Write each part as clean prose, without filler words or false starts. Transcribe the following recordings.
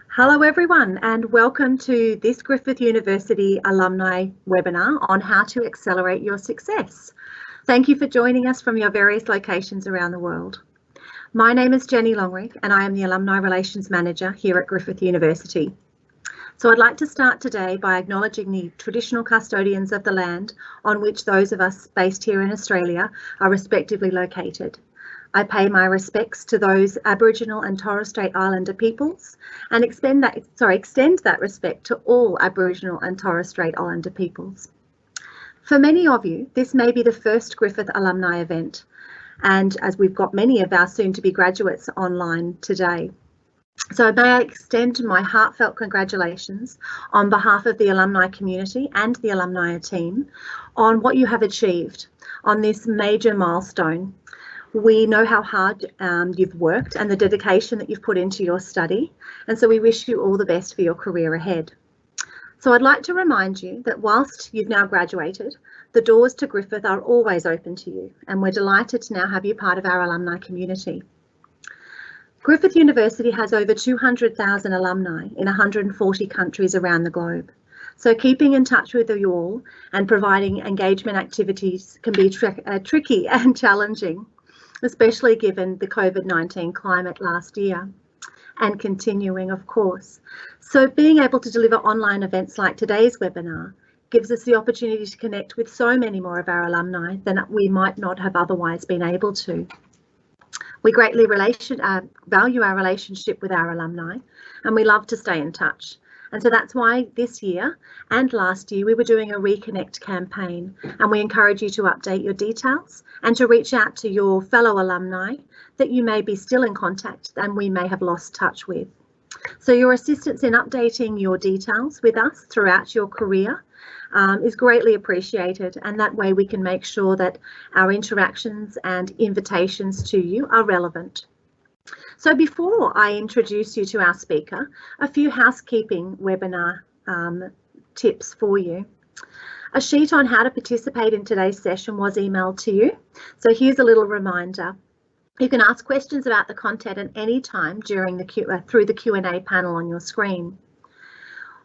Hello everyone, and welcome to this Griffith University alumni webinar on how to accelerate your success. Thank you for joining us from your various locations around the world. My name is Jenny Longrig and I am the Alumni Relations Manager here at Griffith University. So I'd like to start today by acknowledging the traditional custodians of the land on which those of us based here in Australia are respectively located. I pay my respects to those Aboriginal and Torres Strait Islander peoples and extend that respect to all Aboriginal and Torres Strait Islander peoples. For many of you, this may be the first Griffith alumni event, and as we've got many of our soon-to-be graduates online today. So may I extend my heartfelt congratulations on behalf of the alumni community and the alumni team on what you have achieved on this major milestone. We know how hard you've worked and the dedication that you've put into your study, and so we wish you all the best for your career ahead. So I'd like to remind you that whilst you've now graduated, the doors to Griffith are always open to you, and we're delighted to now have you part of our alumni community. Griffith University has over 200,000 alumni in 140 countries around the globe. So keeping in touch with you all and providing engagement activities can be tricky and challenging, especially given the COVID-19 climate last year and continuing, of course. So being able to deliver online events like today's webinar gives us the opportunity to connect with so many more of our alumni than we might not have otherwise been able to. We greatly value our relationship with our alumni, and we love to stay in touch. And so that's why this year and last year we were doing a Reconnect campaign, and we encourage you to update your details and to reach out to your fellow alumni that you may be still in contact and we may have lost touch with. So your assistance in updating your details with us throughout your career is greatly appreciated, and that way we can make sure that our interactions and invitations to you are relevant. So before I introduce you to our speaker, a few housekeeping webinar tips for you. A sheet on how to participate in today's session was emailed to you. So here's a little reminder. You can ask questions about the content at any time during through the Q&A panel on your screen.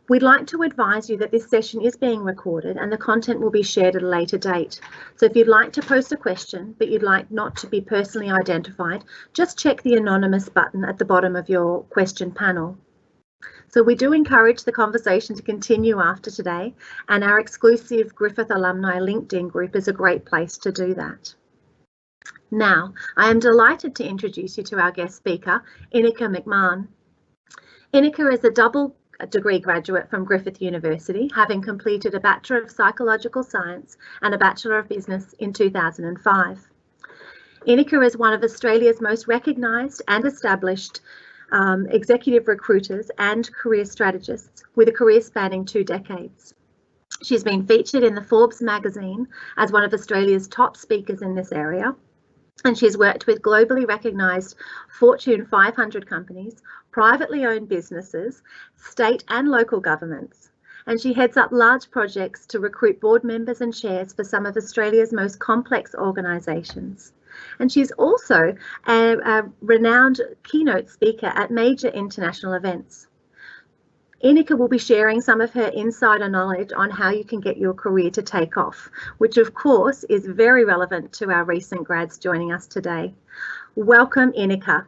We'd like to advise you that this session is being recorded and the content will be shared at a later date. So if you'd like to post a question, but you'd like not to be personally identified, just check the anonymous button at the bottom of your question panel. So we do encourage the conversation to continue after today, and our exclusive Griffith Alumni LinkedIn group is a great place to do that. Now, I am delighted to introduce you to our guest speaker, Ineke McMahon. Ineke is a double degree graduate from Griffith University, having completed a Bachelor of Psychological Science and a Bachelor of Business in 2005. Ineke is one of Australia's most recognised and established executive recruiters and career strategists with a career spanning 2 decades. She's been featured in the Forbes Magazine as one of Australia's top speakers in this area, and she's worked with globally recognised Fortune 500 companies, privately owned businesses, state and local governments, and she heads up large projects to recruit board members and chairs for some of Australia's most complex organisations. And she's also a renowned keynote speaker at major international events. Ineke will be sharing some of her insider knowledge on how you can get your career to take off, which of course is very relevant to our recent grads joining us today. Welcome, Ineke.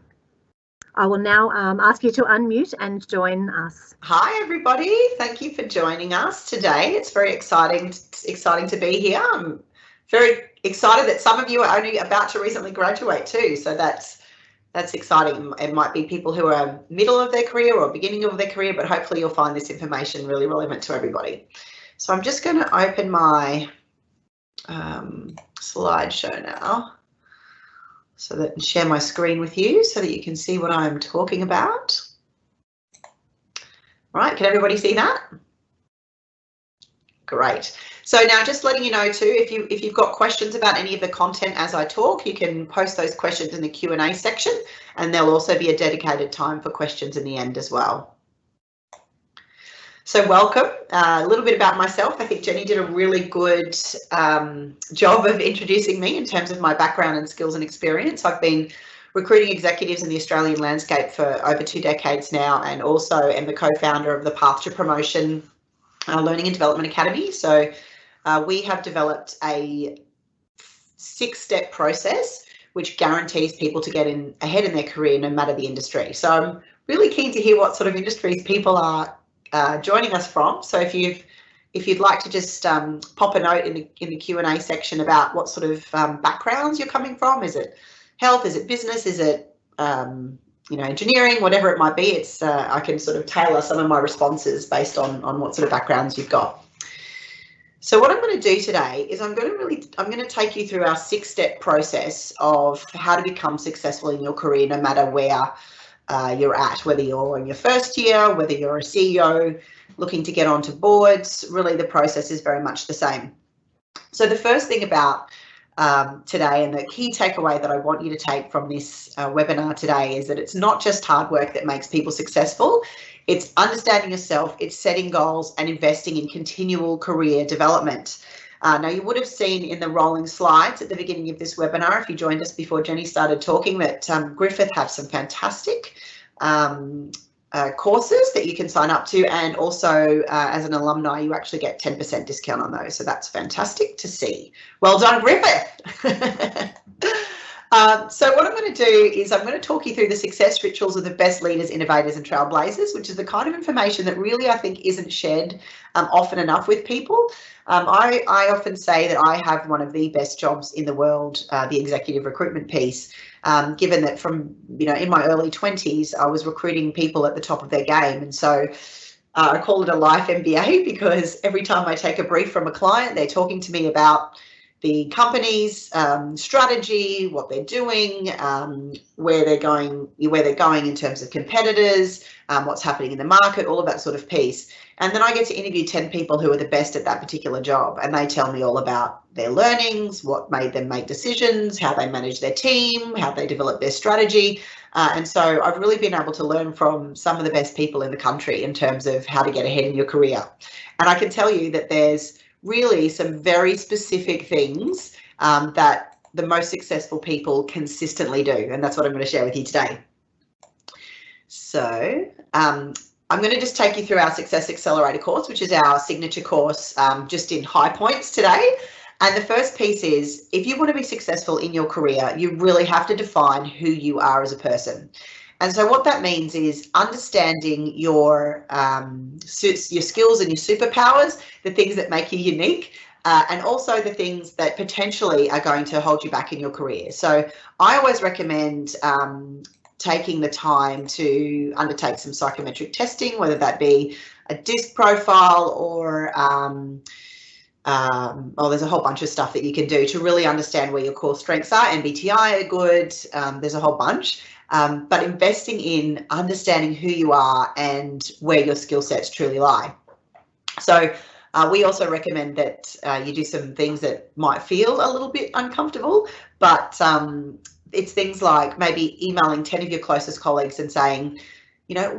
I will now ask you to unmute and join us. Hi everybody, thank you for joining us today. It's very exciting to be here. I'm very excited that some of you are only about to recently graduate too, so that's exciting. It might be people who are middle of their career or beginning of their career, but hopefully you'll find this information really relevant to everybody. So I'm just going to open my slideshow now so that and share my screen with you so that you can see what I'm talking about. Right, can everybody see that? Great. So now just letting you know too, if you've got questions about any of the content as I talk, you can post those questions in the Q&A section, and there'll also be a dedicated time for questions in the end as well. So welcome. A little bit about myself. I think Jenny did a really good job of introducing me in terms of my background and skills and experience. I've been recruiting executives in the Australian landscape for over 2 decades now, and also am the co-founder of the Path to Promotion Learning and Development Academy. So we have developed a 6-step process which guarantees people to get ahead in their career no matter the industry. So I'm really keen to hear what sort of industries people are joining us from. So if you'd like to just pop a note in the Q&A section about what sort of backgrounds you're coming from. Is it health? Is it business? Is it engineering? Whatever it might be, it's I can sort of tailor some of my responses based on what sort of backgrounds you've got. So what I'm going to do today is I'm going to take you through our 6-step process of how to become successful in your career, no matter where you're at, whether you're in your first year, whether you're a CEO looking to get onto boards. Really, the process is very much the same. So the first thing about today, and the key takeaway that I want you to take from this webinar today, is that it's not just hard work that makes people successful. It's understanding yourself, it's setting goals and investing in continual career development. Now, you would have seen in the rolling slides at the beginning of this webinar, if you joined us before Jenny started talking, that Griffith have some fantastic courses that you can sign up to, and also as an alumni you actually get 10% discount on those, so that's fantastic to see. Well done, Griffith. So what I'm going to do is I'm going to talk you through the success rituals of the best leaders, innovators and trailblazers, which is the kind of information that really I think isn't shared often enough with people. I often say that I have one of the best jobs in the world, the executive recruitment piece, given that from, in my early 20s, I was recruiting people at the top of their game. And so I call it a life MBA, because every time I take a brief from a client, they're talking to me about the company's strategy, what they're doing, where they're going in terms of competitors, what's happening in the market, all of that sort of piece. And then I get to interview 10 people who are the best at that particular job, and they tell me all about their learnings, what made them make decisions, how they manage their team, how they develop their strategy. And so I've really been able to learn from some of the best people in the country in terms of how to get ahead in your career. And I can tell you that there's really some very specific things that the most successful people consistently do, and that's what I'm going to share with you today. So I'm going to just take you through our Success Accelerator course, which is our signature course, just in high points today. And the first piece is, if you want to be successful in your career, you really have to define who you are as a person. And so what that means is understanding your skills and your superpowers, the things that make you unique, and also the things that potentially are going to hold you back in your career. So I always recommend taking the time to undertake some psychometric testing, whether that be a DISC profile or there's a whole bunch of stuff that you can do to really understand where your core strengths are. MBTI are good. There's a whole bunch. But investing in understanding who you are and where your skill sets truly lie. So we also recommend that you do some things that might feel a little bit uncomfortable, but it's things like maybe emailing 10 of your closest colleagues and saying,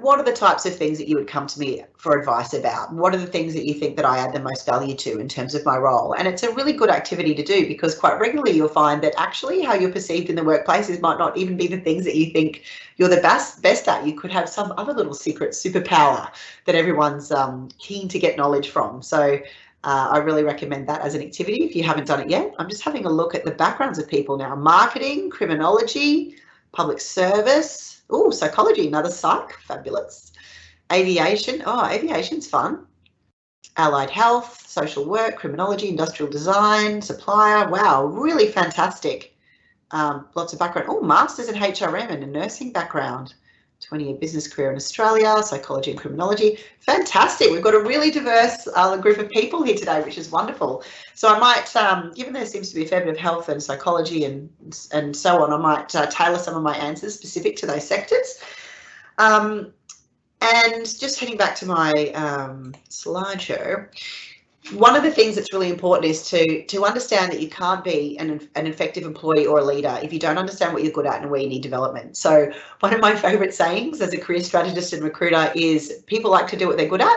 what are the types of things that you would come to me for advice about? What are the things that you think that I add the most value to in terms of my role? And it's a really good activity to do, because quite regularly you'll find that actually how you're perceived in the workplaces might not even be the things that you think you're the best at. You could have some other little secret superpower that everyone's keen to get knowledge from. So I really recommend that as an activity if you haven't done it yet. I'm just having a look at the backgrounds of people now. Marketing, criminology, public service. Oh, psychology, another psych, fabulous. Aviation, aviation's fun. Allied health, social work, criminology, industrial design, supplier. Wow, really fantastic. Lots of background. Oh, masters in HRM and a nursing background. 20-year business career in Australia, psychology and criminology. Fantastic. We've got a really diverse group of people here today, which is wonderful. So I might, given there seems to be a fair bit of health and psychology and so on, I might tailor some of my answers specific to those sectors. And just heading back to my slideshow, one of the things that's really important is to understand that you can't be an effective employee or a leader if you don't understand what you're good at and where you need development. So one of my favorite sayings as a career strategist and recruiter is, people like to do what they're good at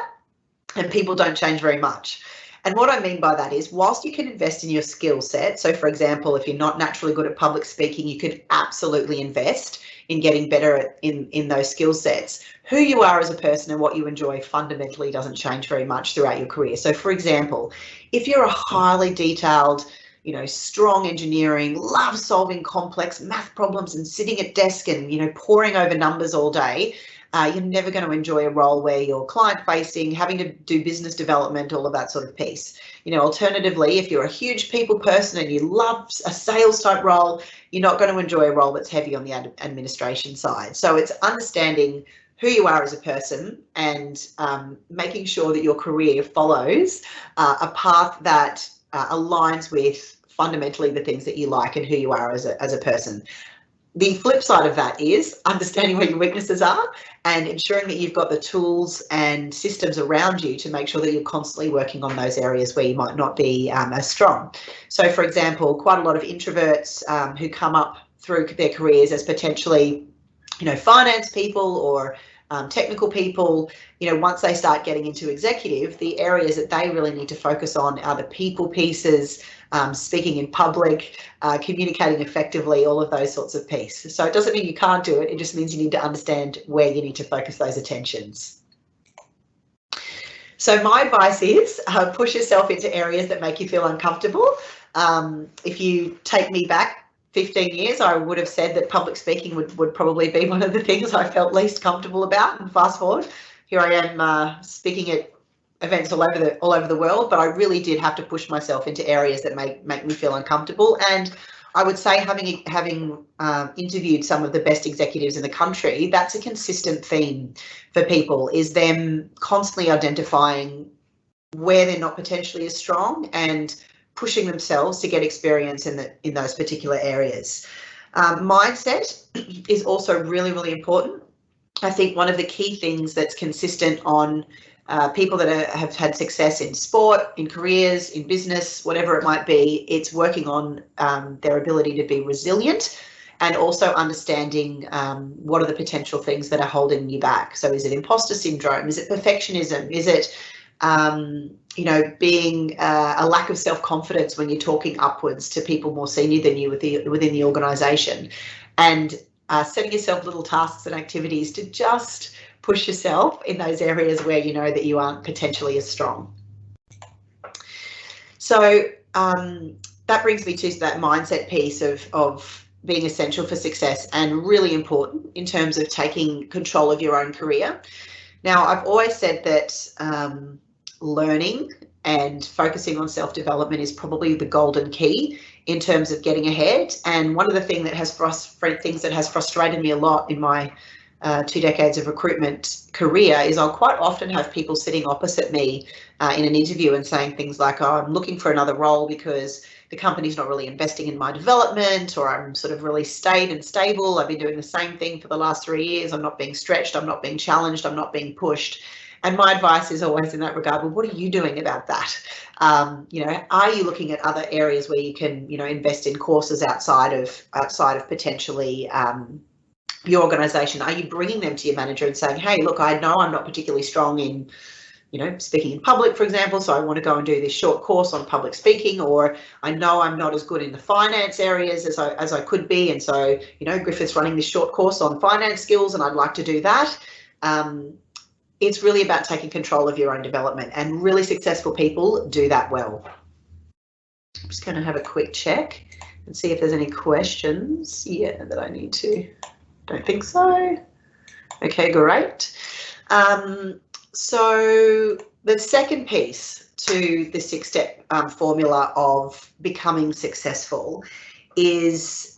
and people don't change very much. And what I mean by that is, whilst you can invest in your skill set, so for example, if you're not naturally good at public speaking, you could absolutely invest in getting better in those skill sets. Who you are as a person and what you enjoy fundamentally doesn't change very much throughout your career. So for example, if you're a highly detailed, strong engineering, love solving complex math problems and sitting at desk and, poring over numbers all day, you're never going to enjoy a role where you're client facing, having to do business development, all of that sort of piece. Alternatively, if you're a huge people person and you love a sales type role, you're not going to enjoy a role that's heavy on the administration side. So it's understanding who you are as a person and making sure that your career follows a path that aligns with fundamentally the things that you like and who you are as a person. The flip side of that is understanding where your weaknesses are and ensuring that you've got the tools and systems around you to make sure that you're constantly working on those areas where you might not be as strong. So, for example, quite a lot of introverts who come up through their careers as potentially, finance people or technical people, once they start getting into executive, the areas that they really need to focus on are the people pieces, speaking in public, communicating effectively, all of those sorts of pieces. So it doesn't mean you can't do it. It just means you need to understand where you need to focus those attentions. So my advice is push yourself into areas that make you feel uncomfortable. If you take me back 15 years, I would have said that public speaking would probably be one of the things I felt least comfortable about. And fast forward, here I am speaking at events all over the world, but I really did have to push myself into areas that make me feel uncomfortable. And I would say, having interviewed some of the best executives in the country, that's a consistent theme for people, is them constantly identifying where they're not potentially as strong and pushing themselves to get experience in those particular areas. Mindset is also really, really important. I think one of the key things that's consistent on people that have had success in sport, in careers, in business, whatever it might be, it's working on their ability to be resilient and also understanding what are the potential things that are holding you back. So is it imposter syndrome? Is it perfectionism? Is it being a lack of self-confidence when you're talking upwards to people more senior than you within the organisation, and setting yourself little tasks and activities to just push yourself in those areas where you know that you aren't potentially as strong. So that brings me to that mindset piece of being essential for success and really important in terms of taking control of your own career. Now, I've always said that learning and focusing on self-development is probably the golden key in terms of getting ahead. And one of the things that has frustrated me a lot in my 2 decades of recruitment career is I'll quite often have people sitting opposite me in an interview and saying things like, oh, I'm looking for another role because the company's not really investing in my development, or I'm sort of really staid and stable. I've been doing the same thing for the last 3 years. I'm not being stretched. I'm not being challenged. I'm not being pushed. And my advice is always in that regard, well, what are you doing about that? Are you looking at other areas where you can, invest in courses outside of potentially your organisation? Are you bringing them to your manager and saying, hey, look, I know I'm not particularly strong in, speaking in public, for example, so I want to go and do this short course on public speaking, or I know I'm not as good in the finance areas as I could be, and so, Griffith's running this short course on finance skills and I'd like to do that. It's really about taking control of your own development, and really successful people do that well. I'm just going to have a quick check and see if there's any questions that I need to. Don't think so. Okay, great. So the second piece to the 6-step formula of becoming successful is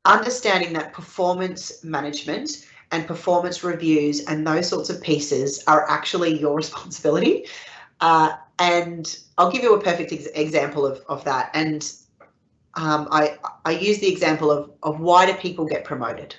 understanding that performance management and performance reviews and those sorts of pieces are actually your responsibility. And I'll give you a perfect example of that. And I use the example of why do people get promoted?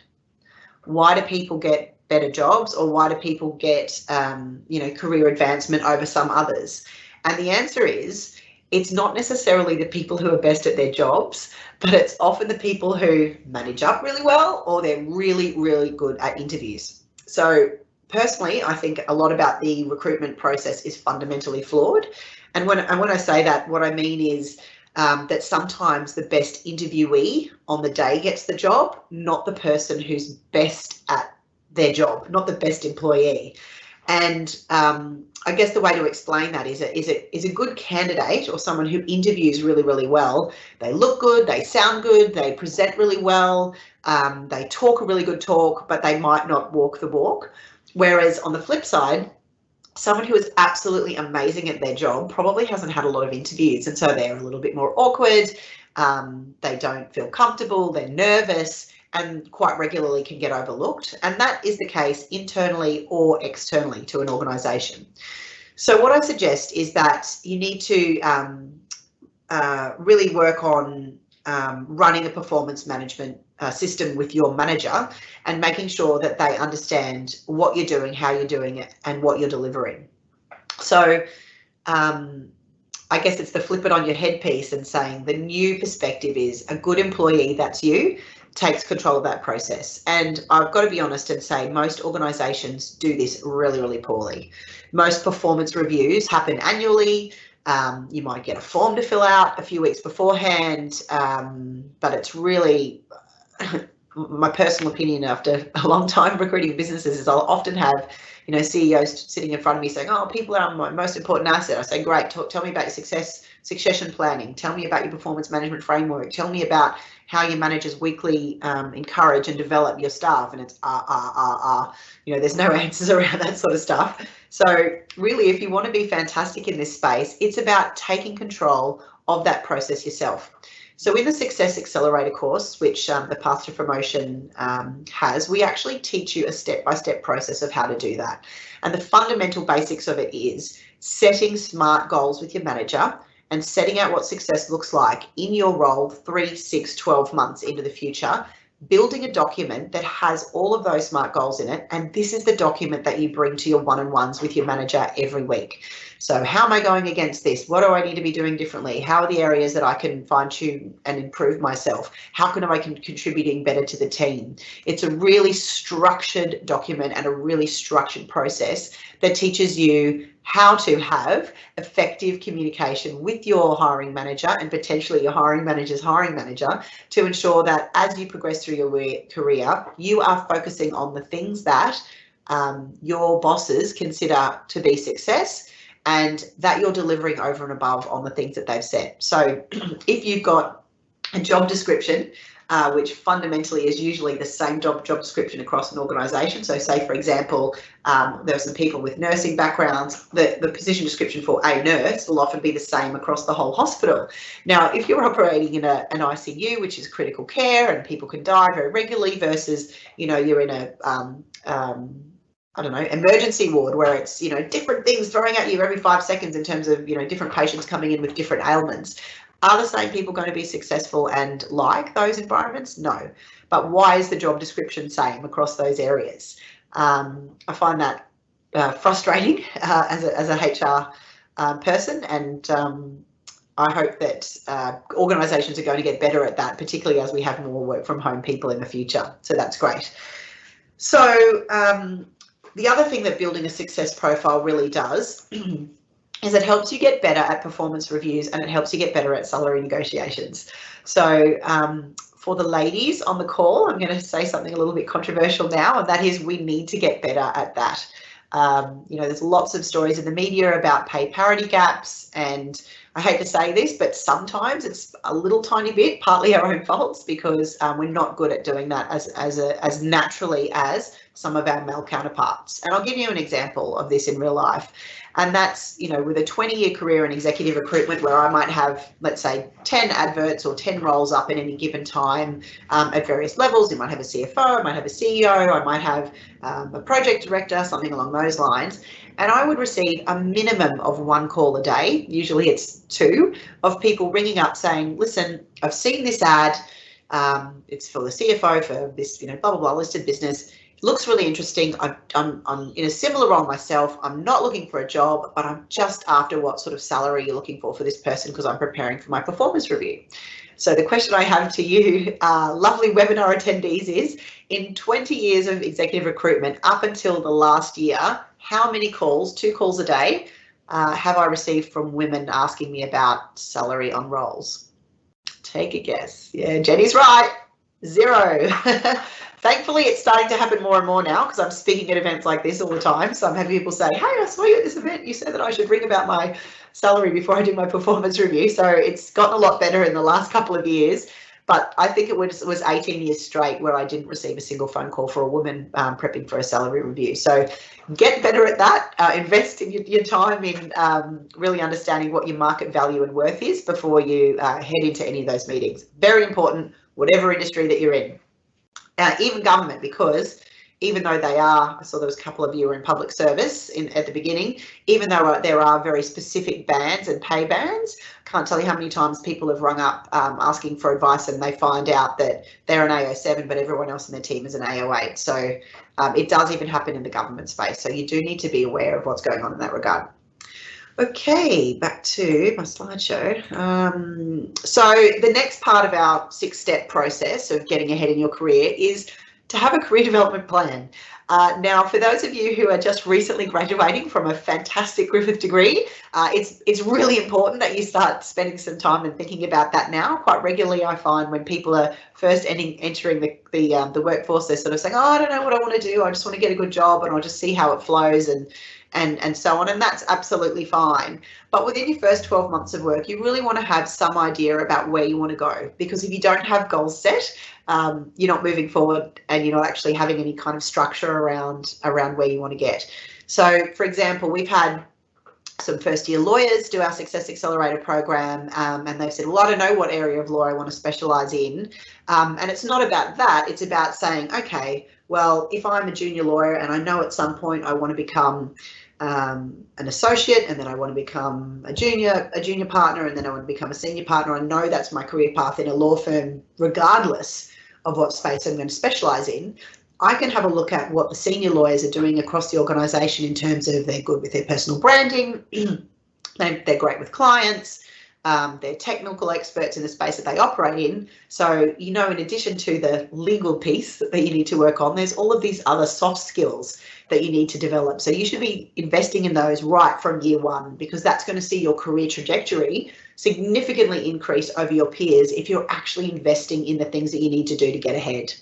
Why do people get better jobs, or why do people get career advancement over some others? And the answer is, it's not necessarily the people who are best at their jobs, but it's often the people who manage up really well, or they're really, really good at interviews. So personally, I think a lot about the recruitment process is fundamentally flawed. And when I say that, what I mean is that sometimes the best interviewee on the day gets the job, not the person who's best at their job, not the best employee. And I guess the way to explain that is a good candidate or someone who interviews really, really well. They look good, they sound good, they present really well, they talk a really good talk, but they might not walk the walk. Whereas on the flip side, someone who is absolutely amazing at their job probably hasn't had a lot of interviews, and so they're a little bit more awkward. They don't feel comfortable, they're nervous, and quite regularly can get overlooked. And that is the case internally or externally to an organisation. So what I suggest is that you need to really work on running a performance management system with your manager and making sure that they understand what you're doing, how you're doing it, and what you're delivering. So I guess it's the flip it on your head piece and saying the new perspective is a good employee, that's you, takes control of that process. And I've got to be honest and say most organisations do this really, really poorly. Most performance reviews happen annually. You might get a form to fill out a few weeks beforehand, but it's really, my personal opinion after a long time recruiting businesses is I'll often have, you know, CEOs sitting in front of me saying, oh, people are my most important asset. I say, great, tell me about your succession planning. Tell me about your performance management framework. Tell me about how your managers weekly encourage and develop your staff. And it's you know, there's no answers around that sort of stuff. So really, if you want to be fantastic in this space, it's about taking control of that process yourself. So in the Success Accelerator course, which the Path to Promotion has, we actually teach you a step-by-step process of how to do that. And the fundamental basics of it is setting smart goals with your manager and setting out what success looks like in your role 3, 6, 12 months into the future, building a document that has all of those SMART goals in it. And this is the document that you bring to your one-on-ones with your manager every week. So how am I going against this? What do I need to be doing differently? How are the areas that I can fine tune and improve myself? How can I contributing better to the team? It's a really structured document and a really structured process that teaches you how to have effective communication with your hiring manager and potentially your hiring manager's hiring manager to ensure that as you progress through your career, you are focusing on the things that your bosses consider to be success and that you're delivering over and above on the things that they've set. So if you've got a job description, which fundamentally is usually the same job description across an organisation. So say, for example, there are some people with nursing backgrounds, the position description for a nurse will often be the same across the whole hospital. Now, if you're operating in an ICU, which is critical care and people can die very regularly versus, you know, you're in a, I don't know, emergency ward where it's, you know, different things throwing at you every 5 seconds in terms of, you know, different patients coming in with different ailments. Are the same people going to be successful and like those environments? No. But why is the job description same across those areas? I find that frustrating as a HR person, and I hope that organisations are going to get better at that, particularly as we have more work from home people in the future. So that's great. So the other thing that building a success profile really does is it helps you get better at performance reviews and it helps you get better at salary negotiations. So for the ladies on the call, I'm going to say something a little bit controversial now, and that is we need to get better at that. You know, there's lots of stories in the media about pay parity gaps, and I hate to say this, but sometimes it's a little tiny bit partly our own faults because we're not good at doing that as naturally as some of our male counterparts. And I'll give you an example of this in real life. And that's, you know, with a 20-year career in executive recruitment where I might have, let's say, 10 adverts or 10 roles up at any given time at various levels. You might have a CFO, I might have a CEO, I might have a project director, something along those lines. And I would receive a minimum of 1 call a day, usually it's 2, of people ringing up saying, listen, I've seen this ad, it's for the CFO for this, you know, blah, blah, blah, listed business. Looks really interesting. I'm in a similar role myself. I'm not looking for a job, but I'm just after what sort of salary you're looking for this person because I'm preparing for my performance review. So the question I have to you, lovely webinar attendees, is in 20 years of executive recruitment up until the last year, how many calls, 2 calls a day, have I received from women asking me about salary on roles? Take a guess. Yeah, Jenny's right. 0. Thankfully, it's starting to happen more and more now because I'm speaking at events like this all the time. So I'm having people say, hey, I saw you at this event. You said that I should ring about my salary before I do my performance review. So it's gotten a lot better in the last couple of years. But I think it was 18 years straight where I didn't receive a single phone call for a woman prepping for a salary review. So get better at that. Invest in your time in really understanding what your market value and worth is before you head into any of those meetings. Very important, whatever industry that you're in. Even government, because even though they are, I saw there was a couple of you were in public service at the beginning, even though there are very specific bands and pay bands, can't tell you how many times people have rung up asking for advice and they find out that they're an AO7 but everyone else in their team is an AO8. So it does even happen in the government space. So you do need to be aware of what's going on in that regard. Okay, back to my slideshow. So the next part of our 6-step process of getting ahead in your career is to have a career development plan. Now, for those of you who are just recently graduating from a fantastic Griffith degree, it's really important that you start spending some time and thinking about that now. Quite regularly, I find when people are first entering the workforce, they're sort of saying, oh, I don't know what I want to do. I just want to get a good job and I'll just see how it flows and so on, and that's absolutely fine. But within your first 12 months of work, you really want to have some idea about where you want to go, because if you don't have goals set, you're not moving forward and you're not actually having any kind of structure around where you want to get. So, for example, we've had some first-year lawyers do our Success Accelerator program, and they've said, well, I don't know what area of law I want to specialise in. And it's not about that. It's about saying, okay, well, if I'm a junior lawyer and I know at some point I want to become an associate, and then I want to become a junior partner, and then I want to become a senior partner, I know that's my career path in a law firm, regardless of what space I'm going to specialise in. I can have a look at what the senior lawyers are doing across the organisation in terms of they're good with their personal branding, they're great with clients, they're technical experts in the space that they operate in. So, you know, in addition to the legal piece that you need to work on, there's all of these other soft skills that you need to develop. So you should be investing in those right from year one, because that's going to see your career trajectory significantly increase over your peers if you're actually investing in the things that you need to do to get ahead.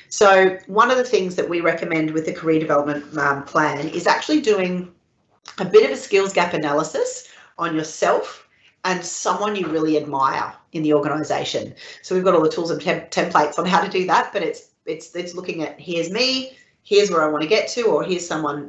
So one of the things that we recommend with the career development plan is actually doing a bit of a skills gap analysis on yourself and someone you really admire in the organisation. So we've got all the tools and templates on how to do that, but it's looking at, here's me, here's where I want to get to, or here's someone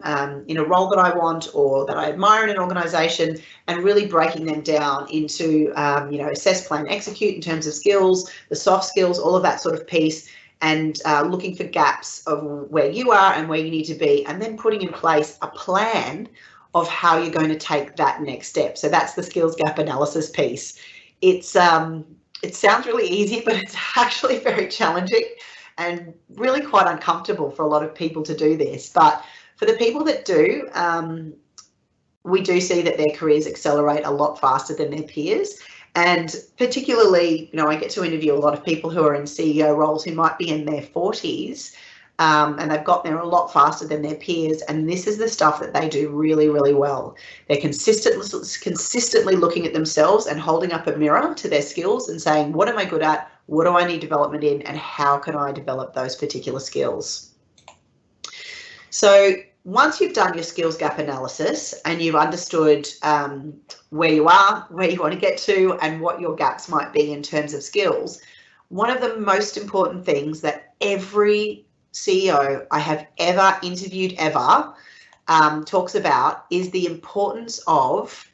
in a role that I want or that I admire in an organisation, and really breaking them down into, you know, assess, plan, execute in terms of skills, the soft skills, all of that sort of piece, and looking for gaps of where you are and where you need to be, and then putting in place a plan of how you're going to take that next step. So that's the skills gap analysis piece. It sounds really easy, but it's actually very challenging and really quite uncomfortable for a lot of people to do this. But for the people that do, we do see that their careers accelerate a lot faster than their peers. And particularly, you know, I get to interview a lot of people who are in CEO roles who might be in their 40s, and they've got there a lot faster than their peers. And this is the stuff that they do really, really well. They're consistently looking at themselves and holding up a mirror to their skills and saying, what am I good at? What do I need development in? And how can I develop those particular skills? So once you've done your skills gap analysis and you've understood where you are, where you want to get to, and what your gaps might be in terms of skills, one of the most important things that every CEO I have ever interviewed ever talks about is the importance of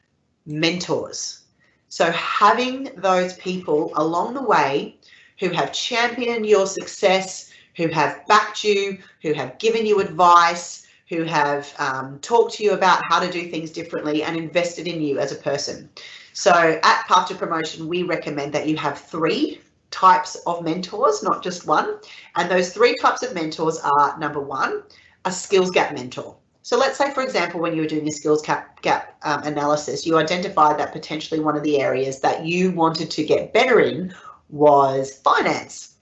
mentors. So having those people along the way who have championed your success, who have backed you, who have given you advice, who have talked to you about how to do things differently and invested in you as a person. So at Path to Promotion, we recommend that you have 3 types of mentors, not just one. And those 3 types of mentors are, number 1, a skills gap mentor. So let's say, for example, when you were doing a skills gap analysis, you identified that potentially one of the areas that you wanted to get better in was finance.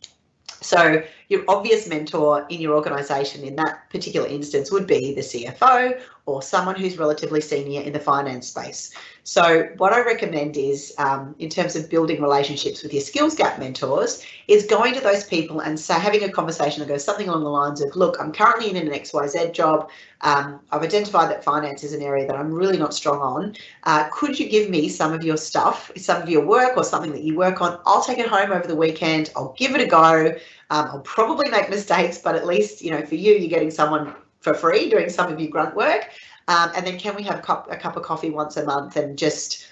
So your obvious mentor in your organisation in that particular instance would be the CFO or someone who's relatively senior in the finance space. So what I recommend is, in terms of building relationships with your skills gap mentors, is going to those people and having a conversation that goes something along the lines of, look, I'm currently in an XYZ job. I've identified that finance is an area that I'm really not strong on. Could you give me some of your stuff, some of your work or something that you work on? I'll take it home over the weekend. I'll give it a go. I'll probably make mistakes, but at least, you know, for you, you're getting someone for free doing some of your grunt work. And then can we have a cup of coffee once a month and just,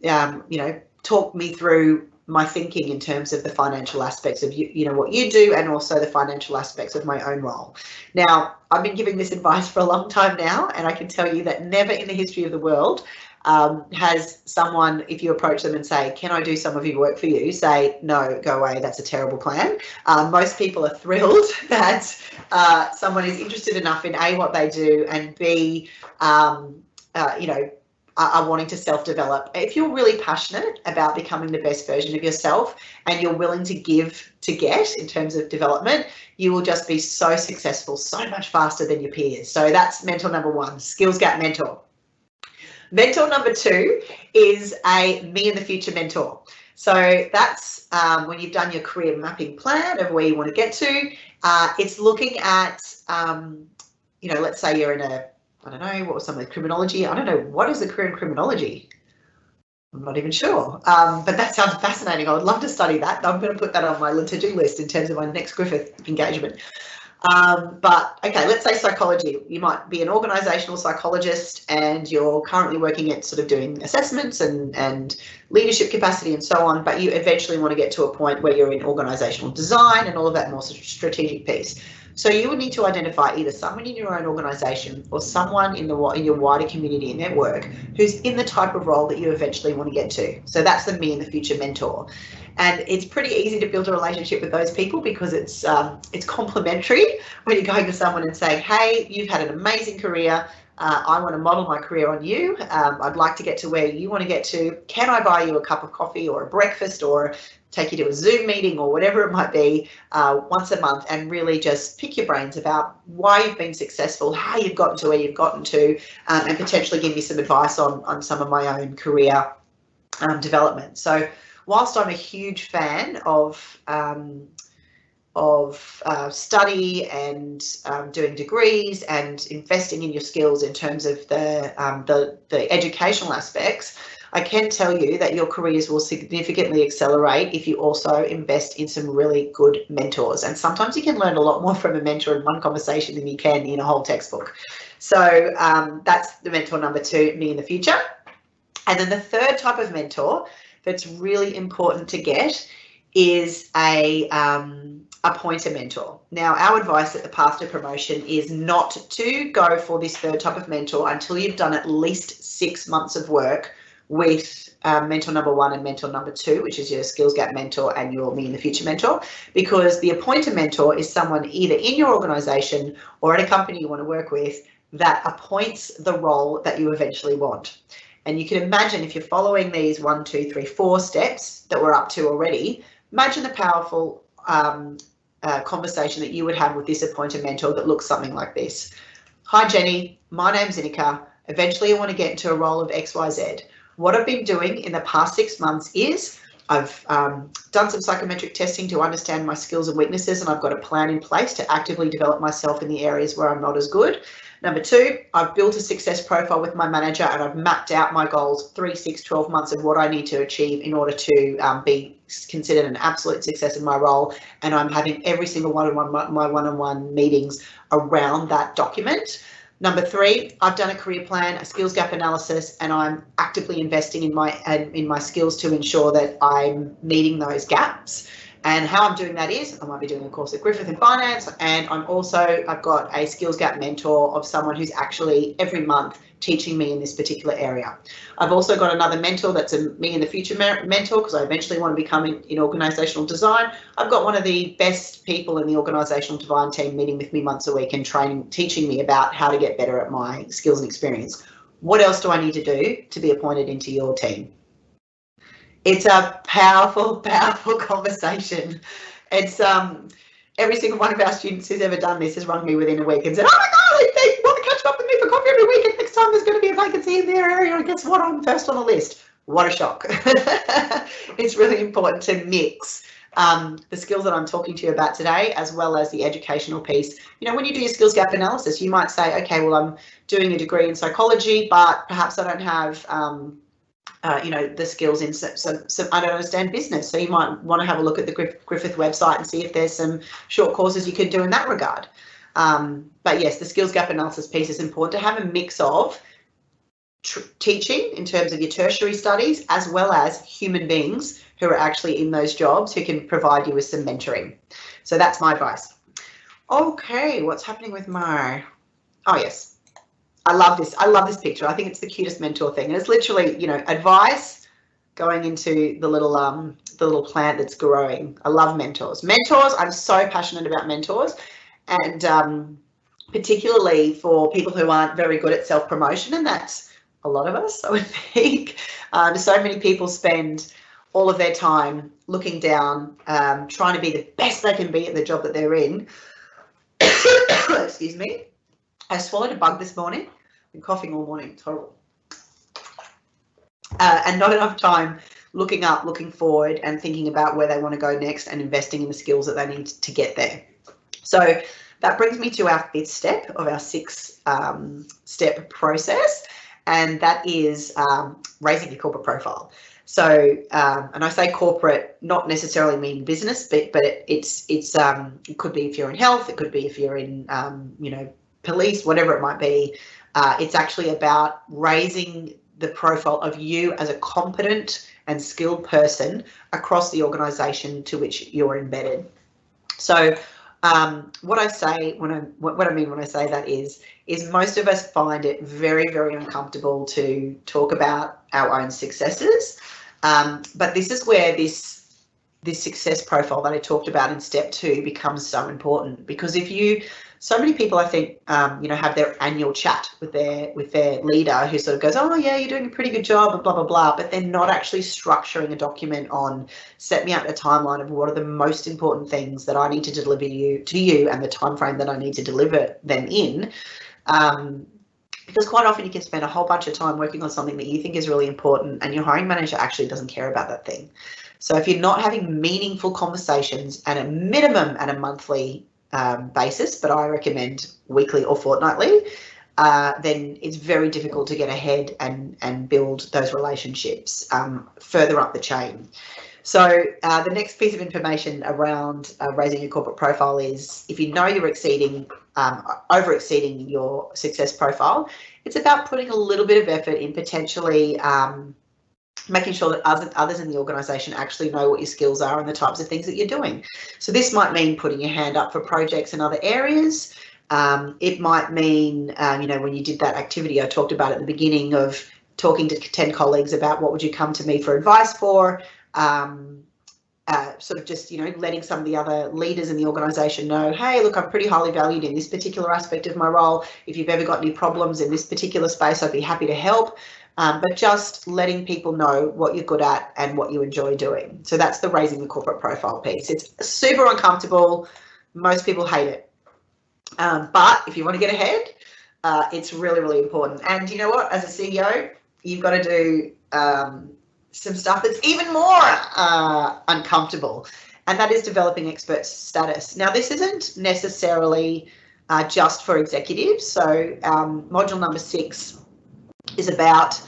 you know, talk me through my thinking in terms of the financial aspects of you know what you do, and also the financial aspects of my own role. Now, I've been giving this advice for a long time now, and I can tell you that never in the history of the world has someone, if you approach them and say, can I do some of your work for you, say, no, go away, that's a terrible plan. Most people are thrilled that someone is interested enough in A, what they do, and B, you know, are wanting to self-develop. If you're really passionate about becoming the best version of yourself and you're willing to give to get in terms of development, you will just be so successful so much faster than your peers. So that's mentor number one, skills gap mentor. Mentor number two is a me in the future mentor. So that's when you've done your career mapping plan of where you want to get to. It's looking at, you know, let's say you're in a, I don't know, what was some of the criminology? I don't know, what is a career in criminology? I'm not even sure, but that sounds fascinating. I would love to study that. I'm going to put that on my to-do list in terms of my next Griffith engagement. But okay, let's say psychology. You might be an organisational psychologist and you're currently working at sort of doing assessments and leadership capacity and so on, but you eventually want to get to a point where you're in organisational design and all of that more strategic piece. So you would need to identify either someone in your own organisation or someone in your wider community and network who's in the type of role that you eventually want to get to. So that's the me in the future mentor. And it's pretty easy to build a relationship with those people because it's complementary when you're going to someone and saying, hey, you've had an amazing career. I want to model my career on you. I'd like to get to where you want to get to. Can I buy you a cup of coffee or a breakfast or take you to a Zoom meeting or whatever it might be once a month, and really just pick your brains about why you've been successful, how you've gotten to where you've gotten to, and potentially give me some advice on some of my own career development. So whilst I'm a huge fan of study and doing degrees and investing in your skills in terms of the educational aspects, I can tell you that your careers will significantly accelerate if you also invest in some really good mentors. And sometimes you can learn a lot more from a mentor in one conversation than you can in a whole textbook. So that's the mentor number two, me in the future. And then the third type of mentor that's really important to get is a pointer mentor. Now, our advice at the Path to Promotion is not to go for this third type of mentor until you've done at least 6 months of work with mentor number one and mentor number two, which is your skills gap mentor and your me in the future mentor, because the appointer mentor is someone either in your organisation or at a company you want to work with that appoints the role that you eventually want. And you can imagine, if you're following these 1, 2, 3, 4 steps that we're up to already, imagine the powerful conversation that you would have with this appointed mentor that looks something like this. Hi, Jenny, my name's Ineke. Eventually I want to get into a role of XYZ. What I've been doing in the past 6 months is I've done some psychometric testing to understand my skills and weaknesses, and I've got a plan in place to actively develop myself in the areas where I'm not as good. Number two, I've built a success profile with my manager and I've mapped out my goals 3, 6, 12 months of what I need to achieve in order to be considered an absolute success in my role. And I'm having every single my one-on-one meetings around that document. Number three, I've done a career plan, a skills gap analysis, and I'm actively investing in my skills to ensure that I'm meeting those gaps. And how I'm doing that is I might be doing a course at Griffith in finance, and I've got a skills gap mentor of someone who's actually every month teaching me in this particular area. I've also got another mentor that's a me in the future mentor, because I eventually want to become in organisational design. I've got one of the best people in the organisational design team meeting with me once a week and teaching me about how to get better at my skills and experience. What else do I need to do to be appointed into your team? It's a powerful, powerful conversation. It's every single one of our students who's ever done this has rung me within a week and said, oh my God, they want to catch up with me for coffee every week, and next time there's going to be a vacancy in their area, and guess what, I'm first on the list. What a shock. It's really important to mix the skills that I'm talking to you about today, as well as the educational piece. You know, when you do your skills gap analysis, you might say, okay, well, I'm doing a degree in psychology, but perhaps I don't have you know, the skills in some I don't understand business. So you might want to have a look at the Griffith website and see if there's some short courses you could do in that regard. But yes, the skills gap analysis piece is important to have a mix of teaching in terms of your tertiary studies, as well as human beings who are actually in those jobs who can provide you with some mentoring. So that's my advice. Okay, what's happening with my, oh yes. I love this. I love this picture. I think it's the cutest mentor thing. And it's literally, you know, advice going into the little plant that's growing. I love mentors. Mentors, I'm so passionate about mentors. And particularly for people who aren't very good at self-promotion, and that's a lot of us, I would think. So many people spend all of their time looking down, trying to be the best they can be at the job that they're in. Excuse me. I swallowed a bug this morning. I've been coughing all morning. It's horrible. And not enough time looking up, looking forward, and thinking about where they want to go next and investing in the skills that they need to get there. So that brings me to our 5th step of our 6-step process, and that is raising your corporate profile. So, and I say corporate, not necessarily meaning business, but it could be if you're in health, it could be if you're in, you know, police, whatever it might be. It's actually about raising the profile of you as a competent and skilled person across the organisation to which you're embedded. So what I say what I mean when I say that is most of us find it very, very uncomfortable to talk about our own successes. But this is where this success profile that I talked about in step 2 becomes so important, because so many people, I think, you know, have their annual chat with their leader who sort of goes, oh yeah, you're doing a pretty good job, and blah, blah, blah, but they're not actually structuring a document on, set me out a timeline of what are the most important things that I need to deliver to you and the time frame that I need to deliver them in. Because quite often you can spend a whole bunch of time working on something that you think is really important, and your hiring manager actually doesn't care about that thing. So if you're not having meaningful conversations at a minimum at a monthly basis, but I recommend weekly or fortnightly, then it's very difficult to get ahead and build those relationships further up the chain. So the next piece of information around raising your corporate profile is, if you know you're over exceeding your success profile, it's about putting a little bit of effort in potentially making sure that others in the organisation actually know what your skills are and the types of things that you're doing. So this might mean putting your hand up for projects in other areas. It might mean, you know, when you did that activity I talked about at the beginning of talking to 10 colleagues about what would you come to me for advice for, sort of just, you know, letting some of the other leaders in the organisation know, hey, look, I'm pretty highly valued in this particular aspect of my role. If you've ever got any problems in this particular space, I'd be happy to help. But just letting people know what you're good at and what you enjoy doing. So that's the raising the corporate profile piece. It's super uncomfortable. Most people hate it. But if you want to get ahead, it's really, really important. And you know what? As a CEO, you've got to do some stuff that's even more uncomfortable, and that is developing expert status. Now, this isn't necessarily just for executives. So module number 6 is about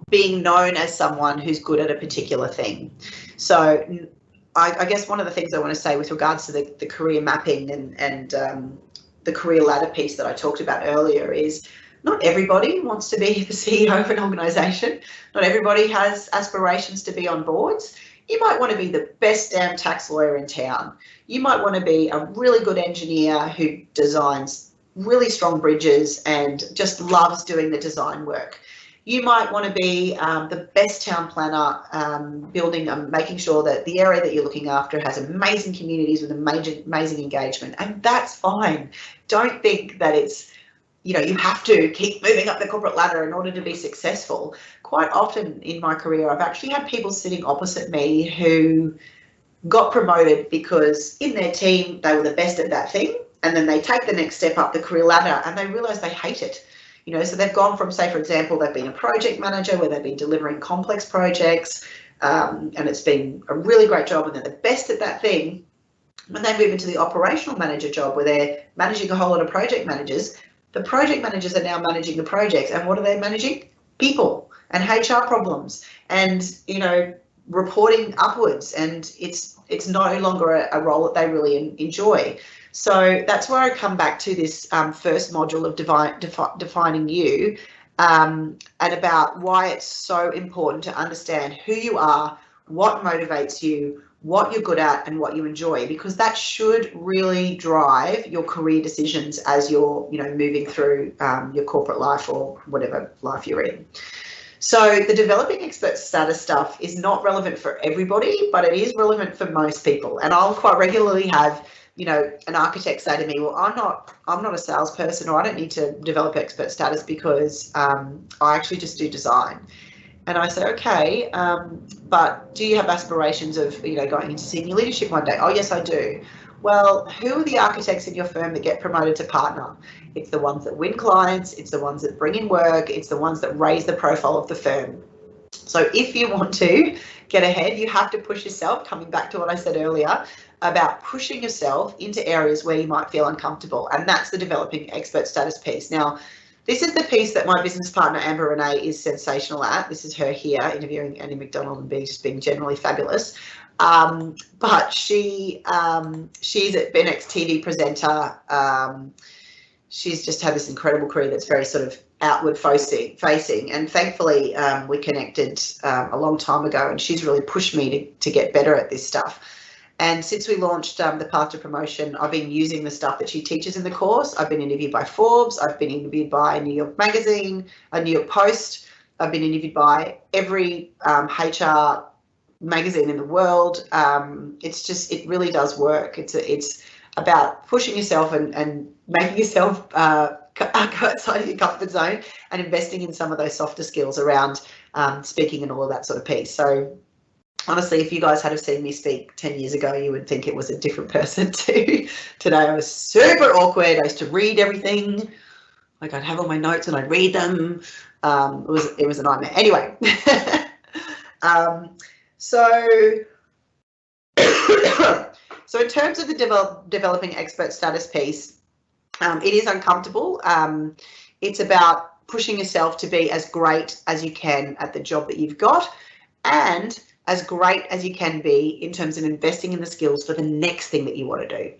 being known as someone who's good at a particular thing. So I guess one of the things I want to say with regards to the career mapping and the career ladder piece that I talked about earlier is, not everybody wants to be the CEO of an organisation. Not everybody has aspirations to be on boards. You might want to be the best damn tax lawyer in town. You might want to be a really good engineer who designs really strong bridges and just loves doing the design work. You might want to be the best town planner, building and making sure that the area that you're looking after has amazing communities with amazing engagement, and that's fine. Don't think that it's, you know, you have to keep moving up the corporate ladder in order to be successful. quite often in my career, I've actually had people sitting opposite me who got promoted because in their team they were the best at that thing, and then they take the next step up the career ladder and they realize they hate it. So they've gone from, say, for example, they've been a project manager where they've been delivering complex projects, and it's been a really great job and they're the best at that thing. When they move into the operational manager job where they're managing a whole lot of project managers, the project managers are now managing the projects, and what are they managing? People and HR problems and, reporting upwards, and it's no longer a role that they really enjoy. So that's where I come back to this first module of defining you, and about why it's so important to understand who you are, what motivates you, what you're good at, and what you enjoy, because that should really drive your career decisions as you're moving through your corporate life or whatever life you're in. So the developing expert status stuff is not relevant for everybody, but it is relevant for most people. And I'll quite regularly have an architect say to me, well, I'm not a salesperson, or I don't need to develop expert status because I actually just do design. And I say, okay, but do you have aspirations of going into senior leadership one day? Oh, yes, I do. Well, who are the architects in your firm that get promoted to partner? It's the ones that win clients, it's the ones that bring in work, it's the ones that raise the profile of the firm. So if you want to get ahead, you have to push yourself, coming back to what I said earlier, about pushing yourself into areas where you might feel uncomfortable. And that's the developing expert status piece. Now, this is the piece that my business partner, Amber Renee, is sensational at. This is her here interviewing Annie McDonald and being generally fabulous. But she's been an ex-TV presenter. She's just had this incredible career that's very sort of outward facing. And thankfully, we connected a long time ago, and she's really pushed me to get better at this stuff. And since we launched the Path to Promotion, I've been using the stuff that she teaches in the course. I've been interviewed by Forbes. I've been interviewed by New York Magazine, New York Post. I've been interviewed by every HR magazine in the world. It really does work. It's about pushing yourself and making yourself go outside of your comfort zone and investing in some of those softer skills around speaking and all of that sort of piece. So honestly, if you guys had seen me speak 10 years ago, you would think it was a different person to today. I was super awkward. I used to read everything. Like I'd have all my notes and I'd read them. It was a nightmare. Anyway, so in terms of the developing expert status piece, it is uncomfortable. It's about pushing yourself to be as great as you can at the job that you've got, and as great as you can be in terms of investing in the skills for the next thing that you want to do.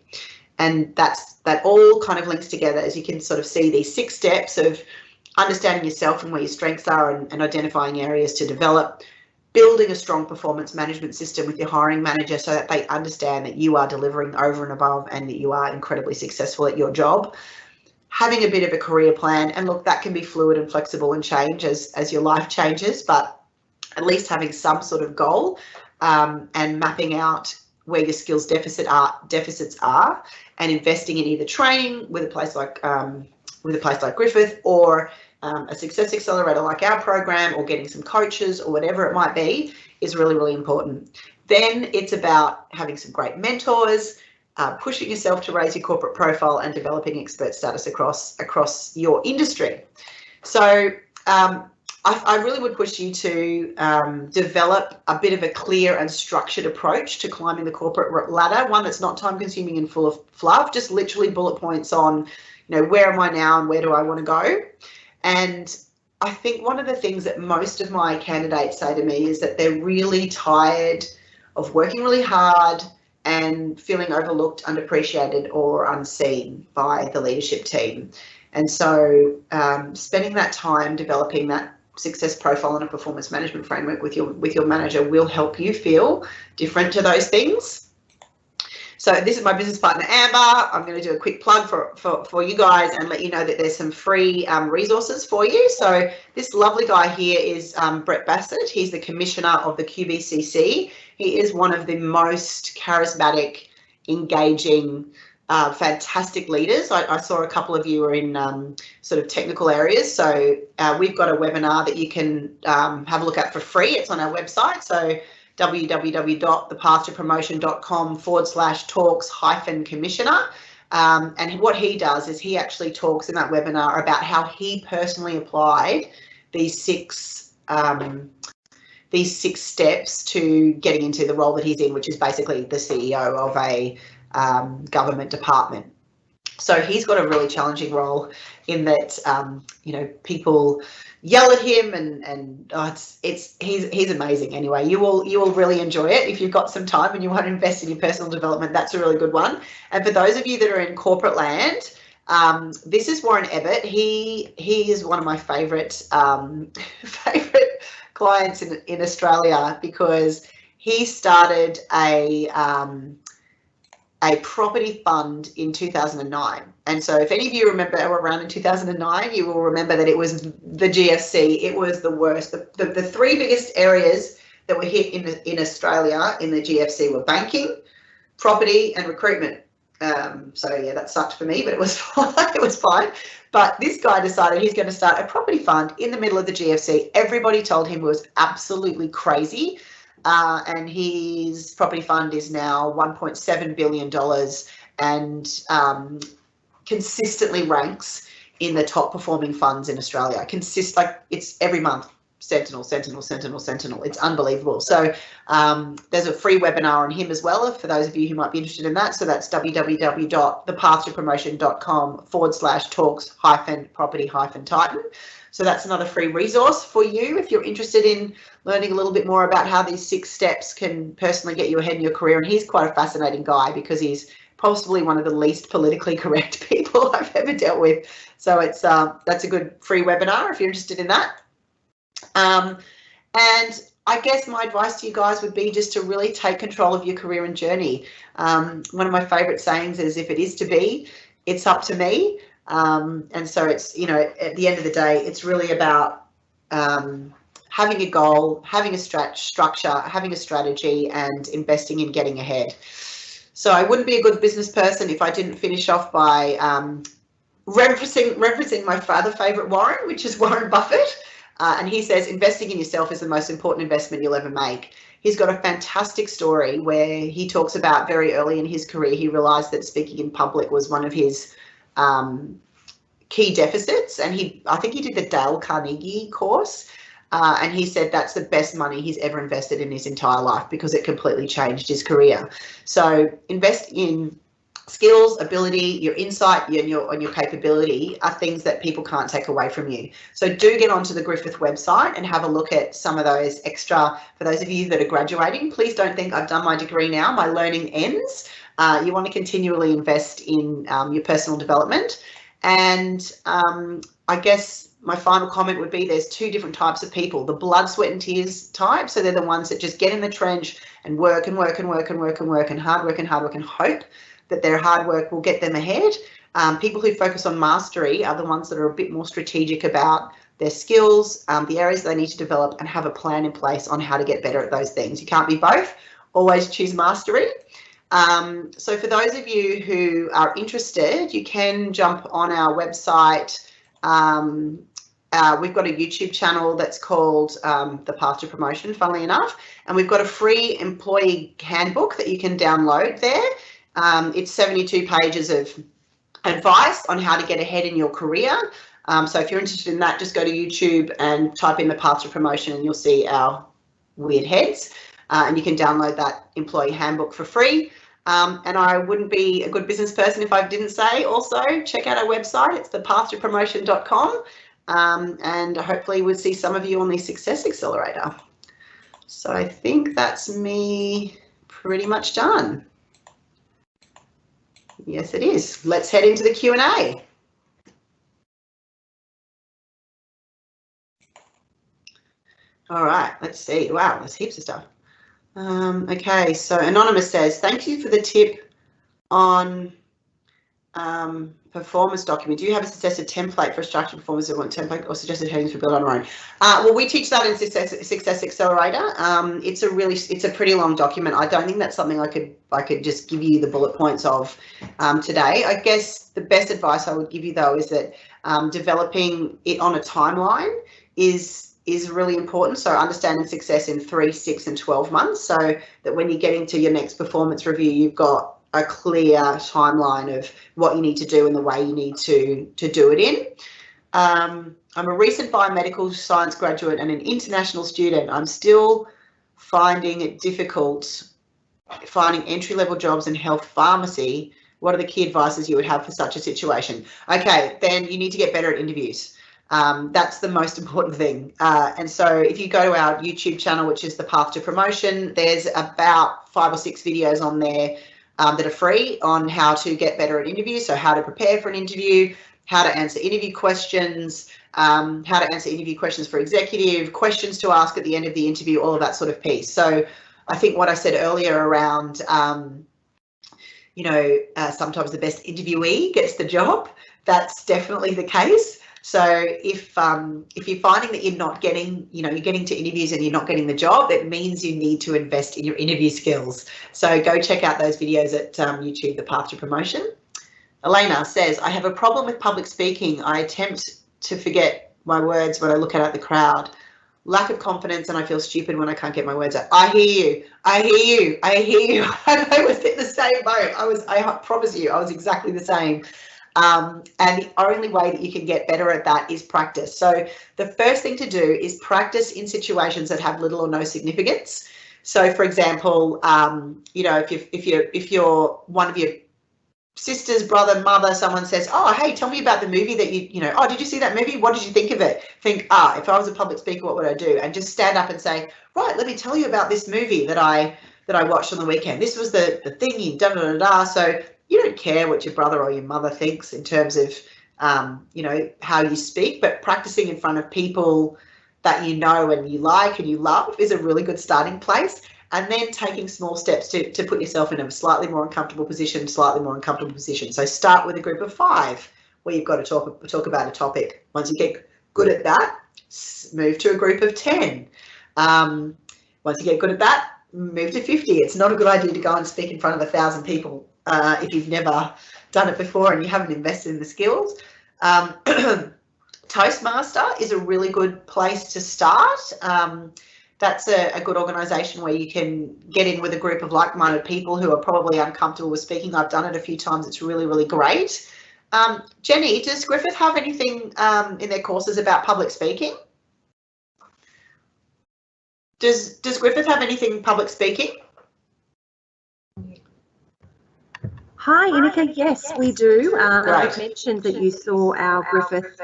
And that all kind of links together, as you can sort of see these 6 steps of understanding yourself and where your strengths are, and identifying areas to develop, building a strong performance management system with your hiring manager so that they understand that you are delivering over and above and that you are incredibly successful at your job, having a bit of a career plan. And look, that can be fluid and flexible and change as your life changes, but at least having some sort of goal, and mapping out where your skills deficits are, and investing in either training with a place like Griffith, or a success accelerator like our program, or getting some coaches or whatever it might be, is really, really important. Then it's about having some great mentors, pushing yourself to raise your corporate profile, and developing expert status across your industry. So I really would push you to develop a bit of a clear and structured approach to climbing the corporate ladder, one that's not time consuming and full of fluff, just literally bullet points on, where am I now and where do I want to go? And I think one of the things that most of my candidates say to me is that they're really tired of working really hard and feeling overlooked, underappreciated, or unseen by the leadership team. And so spending that time developing that success profile and a performance management framework with your manager will help you feel different to those things. So this is my business partner, Amber. I'm going to do a quick plug for you guys and let you know that there's some free resources for you. So this lovely guy here is Brett Bassett. He's the commissioner of the QBCC. He is one of the most charismatic, engaging fantastic leaders. I saw a couple of you are in sort of technical areas. So we've got a webinar that you can have a look at for free. It's on our website. So www.thepathtopromotion.com/talks-commissioner. And what he does is he actually talks in that webinar about how he personally applied these six steps to getting into the role that he's in, which is basically the CEO of a government department. So he's got a really challenging role in that, you know, people yell at him, and he's amazing. Anyway, you will really enjoy it if you've got some time and you want to invest in your personal development. That's a really good one. And for those of you that are in corporate land, this is Warren Ebbett. He is one of my favorite clients in Australia, because he started a property fund in 2009. And so if any of you remember around in 2009, you will remember that it was the GFC. It was the worst. The three biggest areas that were hit in Australia in the GFC were banking, property, and recruitment. So yeah, that sucked for me, but it was fine. It was fine. But this guy decided he's going to start a property fund in the middle of the GFC. Everybody told him it was absolutely crazy. And his property fund is now $1.7 billion and consistently ranks in the top performing funds in Australia. It's every month. Sentinel. It's unbelievable. So there's a free webinar on him as well for those of you who might be interested in that. So that's www.thepathtopromotion.com/talks-property-titan. So that's another free resource for you if you're interested in learning a little bit more about how these 6 steps can personally get you ahead in your career. And he's quite a fascinating guy because he's possibly one of the least politically correct people I've ever dealt with. So it's that's a good free webinar if you're interested in that. And I guess my advice to you guys would be just to really take control of your career and journey. One of my favorite sayings is, if it is to be, it's up to me. And so it's, you know, at the end of the day, it's really about having a goal, having a structure, having a strategy, and investing in getting ahead. So I wouldn't be a good business person if I didn't finish off by referencing my other favorite Warren, which is Warren Buffett. And he says, investing in yourself is the most important investment you'll ever make. He's got a fantastic story where he talks about very early in his career, he realized that speaking in public was one of his key deficits. And I think he did the Dale Carnegie course. And he said that's the best money he's ever invested in his entire life because it completely changed his career. So invest in skills, ability, your insight, and your capability are things that people can't take away from you. So do get onto the Griffith website and have a look at some of those extra. For those of you that are graduating, please don't think I've done my degree now. My learning ends. You want to continually invest in your personal development. And I guess my final comment would be there's 2 different types of people. The blood, sweat and tears type. So they're the ones that just get in the trench and work and hard work and hope that their hard work will get them ahead. People who focus on mastery are the ones that are a bit more strategic about their skills, the areas they need to develop, and have a plan in place on how to get better at those things. You can't be both. Always choose mastery. So for those of you who are interested, you can jump on our website. We've got a YouTube channel that's called The Path to Promotion, funnily enough, and we've got a free employee handbook that you can download there. It's 72 pages of advice on how to get ahead in your career. So if you're interested in that, just go to YouTube and type in The Path to Promotion and you'll see our weird heads. And you can download that employee handbook for free. And I wouldn't be a good business person if I didn't say also check out our website. It's thepathtopromotion.com. And hopefully we'll see some of you on the Success Accelerator. So I think that's me pretty much done. Yes, it is. Let's head into the Q&A. All right, let's see. Wow, there's heaps of stuff. Okay, so Anonymous says, thank you for the tip on performance document. Do you have a suggested template for a structured performance template or suggested headings for build on our own? Well, we teach that in Success Accelerator. It's a pretty long document. I don't think that's something I could just give you the bullet points of today. I guess the best advice I would give you though is that developing it on a timeline is really important. So understanding success in 3, 6 and 12 months, so that when you're getting to your next performance review, you've got a clear timeline of what you need to do and the way you need to do it in. I'm a recent biomedical science graduate and an international student. I'm still finding it difficult finding entry-level jobs in health pharmacy. What are the key advices you would have for such a situation? Okay, then you need to get better at interviews. That's the most important thing. And so if you go to our YouTube channel, which is The Path to Promotion, there's about 5 or 6 videos on there that are free on how to get better at interviews. So how to prepare for an interview, how to answer interview questions, how to answer interview questions for executive, questions to ask at the end of the interview, all of that sort of piece. So I think what I said earlier around, sometimes the best interviewee gets the job, that's definitely the case. So if you're finding that you're not getting, you're getting to interviews and you're not getting the job, it means you need to invest in your interview skills. So go check out those videos at YouTube, The Path to Promotion. Elena says, I have a problem with public speaking. I attempt to forget my words when I look out at the crowd. Lack of confidence, and I feel stupid when I can't get my words out. I hear you. I hear you. I hear you. I was in the same boat. I promise you, I was exactly the same. And the only way that you can get better at that is practice. So the first thing to do is practice in situations that have little or no significance. So, for example, if you're one of your sisters, brother, mother, someone says, oh, hey, tell me about the movie that oh, did you see that movie? What did you think of it? Think, if I was a public speaker, what would I do? And just stand up and say, right, let me tell you about this movie that I watched on the weekend. This was the thing in da-da-da-da. So you don't care what your brother or your mother thinks in terms of, how you speak, but practicing in front of people that you know and you like and you love is a really good starting place. And then taking small steps to put yourself in a slightly more uncomfortable position. So start with a group of 5 where you've got to talk about a topic. Once you get good at that, move to a group of 10. Once you get good at that, move to 50. It's not a good idea to go and speak in front of 1,000 people if you've never done it before and you haven't invested in the skills. Toastmaster is a really good place to start. That's a good organisation where you can get in with a group of like-minded people who are probably uncomfortable with speaking. I've done it a few times. It's really, really great. Jenny, does Griffith have anything in their courses about public speaking? Does Griffith have anything public speaking? Hi, Ineke. Yes, we do. I've mentioned that you saw our Griffith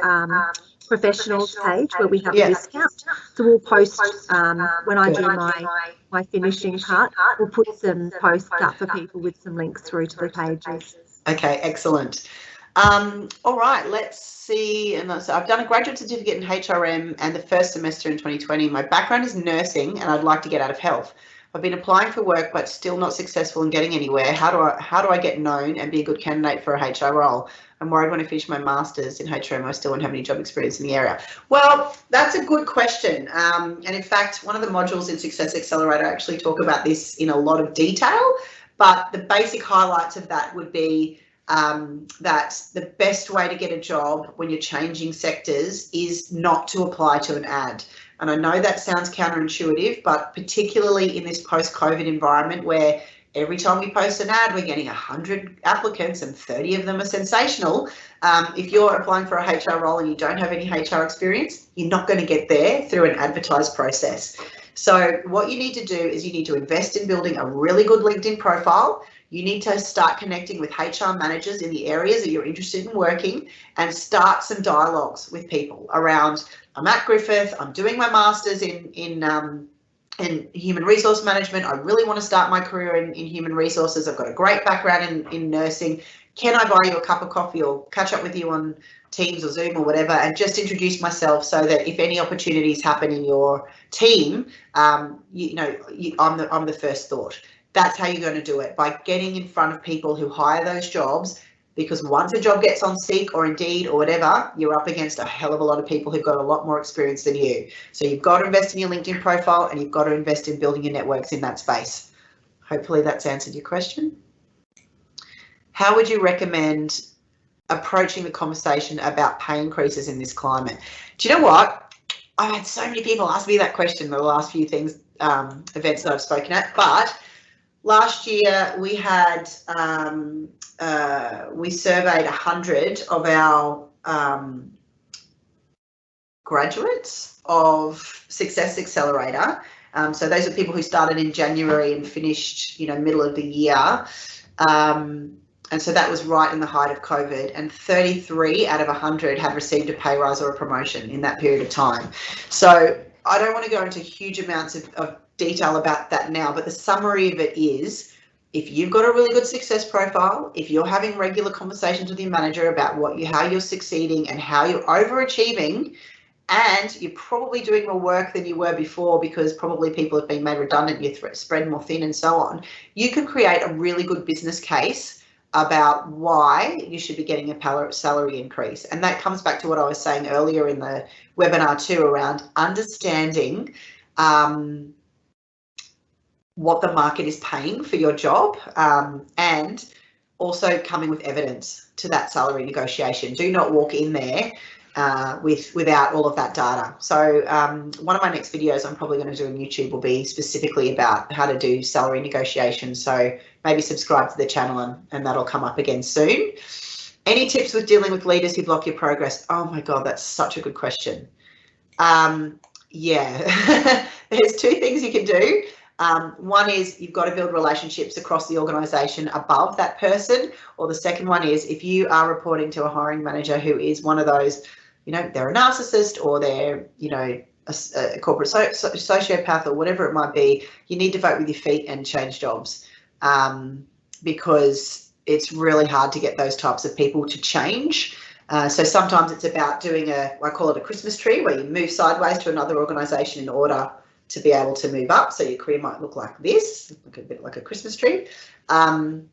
professionals page where we have a discount. So we'll post when I do my finishing part, we'll put some posts up for people with some links through to the pages. Okay, excellent. All right, let's see. And so I've done a graduate certificate in HRM and the first semester in 2020. My background is nursing and I'd like to get out of health. I've been applying for work but still not successful in getting anywhere. How do I get known and be a good candidate for a HR role? I'm worried when I finish my master's in HRM, I still won't have any job experience in the area. Well, that's a good question. And in fact, one of the modules in Success Accelerator actually talk about this in a lot of detail, but the basic highlights of that would be that the best way to get a job when you're changing sectors is not to apply to an ad. And I know that sounds counterintuitive, but particularly in this post-COVID environment where every time we post an ad, we're getting 100 applicants and 30 of them are sensational. If you're applying for a HR role and you don't have any HR experience, you're not going to get there through an advertised process. So what you need to do is you need to invest in building a really good LinkedIn profile. You need to start connecting with HR managers in the areas that you're interested in working and start some dialogues with people around, I'm at Griffith, I'm doing my master's in human resource management. I really want to start my career in human resources. I've got a great background in nursing. Can I buy you a cup of coffee or catch up with you on Teams or Zoom or whatever, and just introduce myself so that if any opportunities happen in your team, I'm the first thought. That's how you're going to do it, by getting in front of people who hire those jobs because once a job gets on Seek or Indeed or whatever, you're up against a hell of a lot of people who've got a lot more experience than you. So you've got to invest in your LinkedIn profile, and you've got to invest in building your networks in that space. Hopefully that's answered your question. How would you recommend approaching the conversation about pay increases in this climate? Do you know what? I've had so many people ask me that question in the last few events that I've spoken at, but last year we had we surveyed 100 of our graduates of Success Accelerator. So those are people who started in January and finished, middle of the year. And so that was right in the height of COVID, and 33 out of 100 had received a pay rise or a promotion in that period of time. So I don't want to go into huge amounts of detail about that now, but the summary of it is, if you've got a really good success profile, if you're having regular conversations with your manager about how you're succeeding and how you're overachieving, and you're probably doing more work than you were before because probably people have been made redundant, you're spread more thin and so on, you can create a really good business case about why you should be getting a salary increase. And that comes back to what I was saying earlier in the webinar too, around understanding what the market is paying for your job, and also coming with evidence to that salary negotiation. Do not walk in there without all of that data. So one of my next videos I'm probably going to do on YouTube will be specifically about how to do salary negotiations. So maybe subscribe to the channel and that'll come up again soon. Any tips with dealing with leaders who block your progress? Oh my God, that's such a good question. Yeah, there's two things you can do. One is you've got to build relationships across the organisation above that person, or the second one is if you are reporting to a hiring manager who is one of those, they're a narcissist or they're, a corporate sociopath or whatever it might be, you need to vote with your feet and change jobs, because it's really hard to get those types of people to change. So sometimes it's about doing I call it a Christmas tree, where you move sideways to another organisation in order to be able to move up. So your career might look like this, look a bit like a Christmas tree. But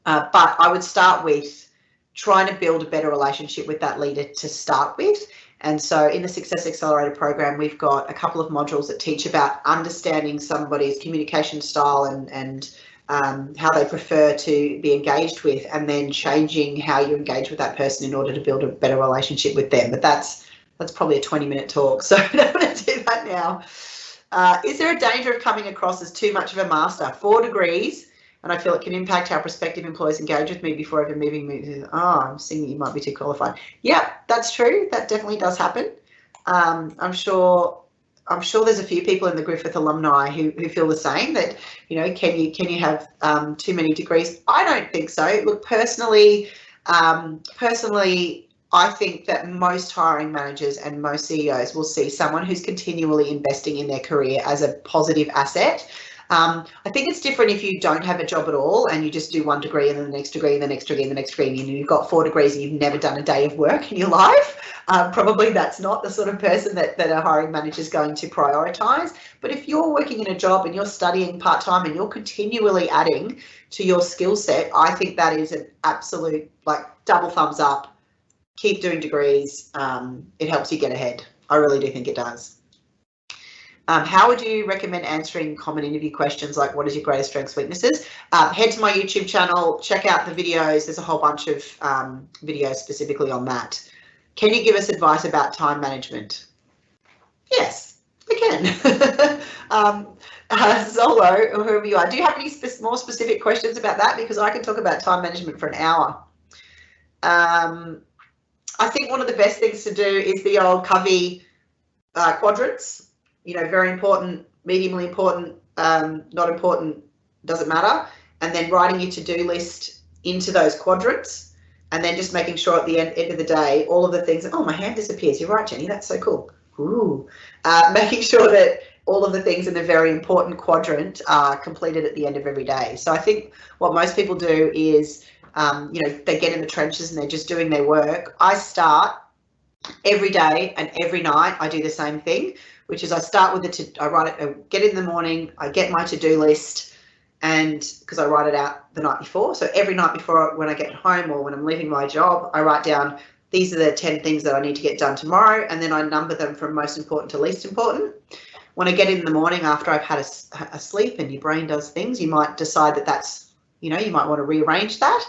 I would start with trying to build a better relationship with that leader to start with. And so in the Success Accelerator program, we've got a couple of modules that teach about understanding somebody's communication style and how they prefer to be engaged with, and then changing how you engage with that person in order to build a better relationship with them. But that's probably a 20-minute talk, so I don't want to do that now. Is there a danger of coming across as too much of a master? 4 degrees, and I feel it can impact how prospective employers engage with me before ever moving me. Oh, I'm seeing you might be too qualified. Yeah, that's true. That definitely does happen. I'm sure there's a few people in the Griffith alumni who feel the same, that, can you have too many degrees? I don't think so. Look, personally, I think that most hiring managers and most CEOs will see someone who's continually investing in their career as a positive asset. I think it's different if you don't have a job at all and you just do 1 degree and then the next degree and the next degree and the next degree, and you've got 4 degrees and you've never done a day of work in your life. Probably that's not the sort of person that a hiring manager is going to prioritise. But if you're working in a job and you're studying part-time and you're continually adding to your skill set, I think that is an absolute, double thumbs up. Keep doing degrees. It helps you get ahead. I really do think it does. How would you recommend answering common interview questions like, what is your greatest strengths, weaknesses? Head to my YouTube channel, check out the videos. There's a whole bunch of videos specifically on that. Can you give us advice about time management? Yes, I can. Zolo, or whoever you are, do you have any more specific questions about that? Because I can talk about time management for an hour. I think one of the best things to do is the old Covey quadrants. Very important, mediumly important, not important, doesn't matter. And then writing your to-do list into those quadrants, and then just making sure at the end of the day, all of the things, oh, my hand disappears. You're right, Jenny, that's so cool. Ooh. Making sure that all of the things in the very important quadrant are completed at the end of every day. So I think what most people do is, they get in the trenches and they're just doing their work. I start every day and every night. I do the same thing, which is I start with I get in the morning, I get my to-do list, and because I write it out the night before. So every night before, when I get home or when I'm leaving my job, I write down, these are the 10 things that I need to get done tomorrow, and then I number them from most important to least important. When I get in the morning after I've had a sleep and your brain does things, you might decide that that's, you might want to rearrange that.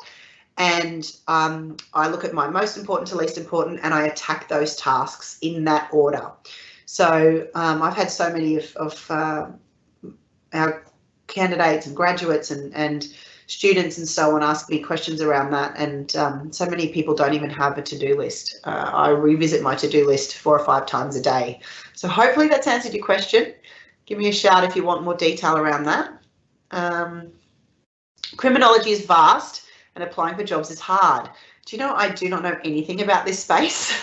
And I look at my most important to least important, and I attack those tasks in that order. So I've had so many of our candidates and graduates and students and so on ask me questions around that, and so many people don't even have a to-do list. I revisit my to-do list 4 or 5 times a day. So hopefully that's answered your question. Give me a shout if you want more detail around that. Criminology is vast and applying for jobs is hard. Do you know, I do not know anything about this space.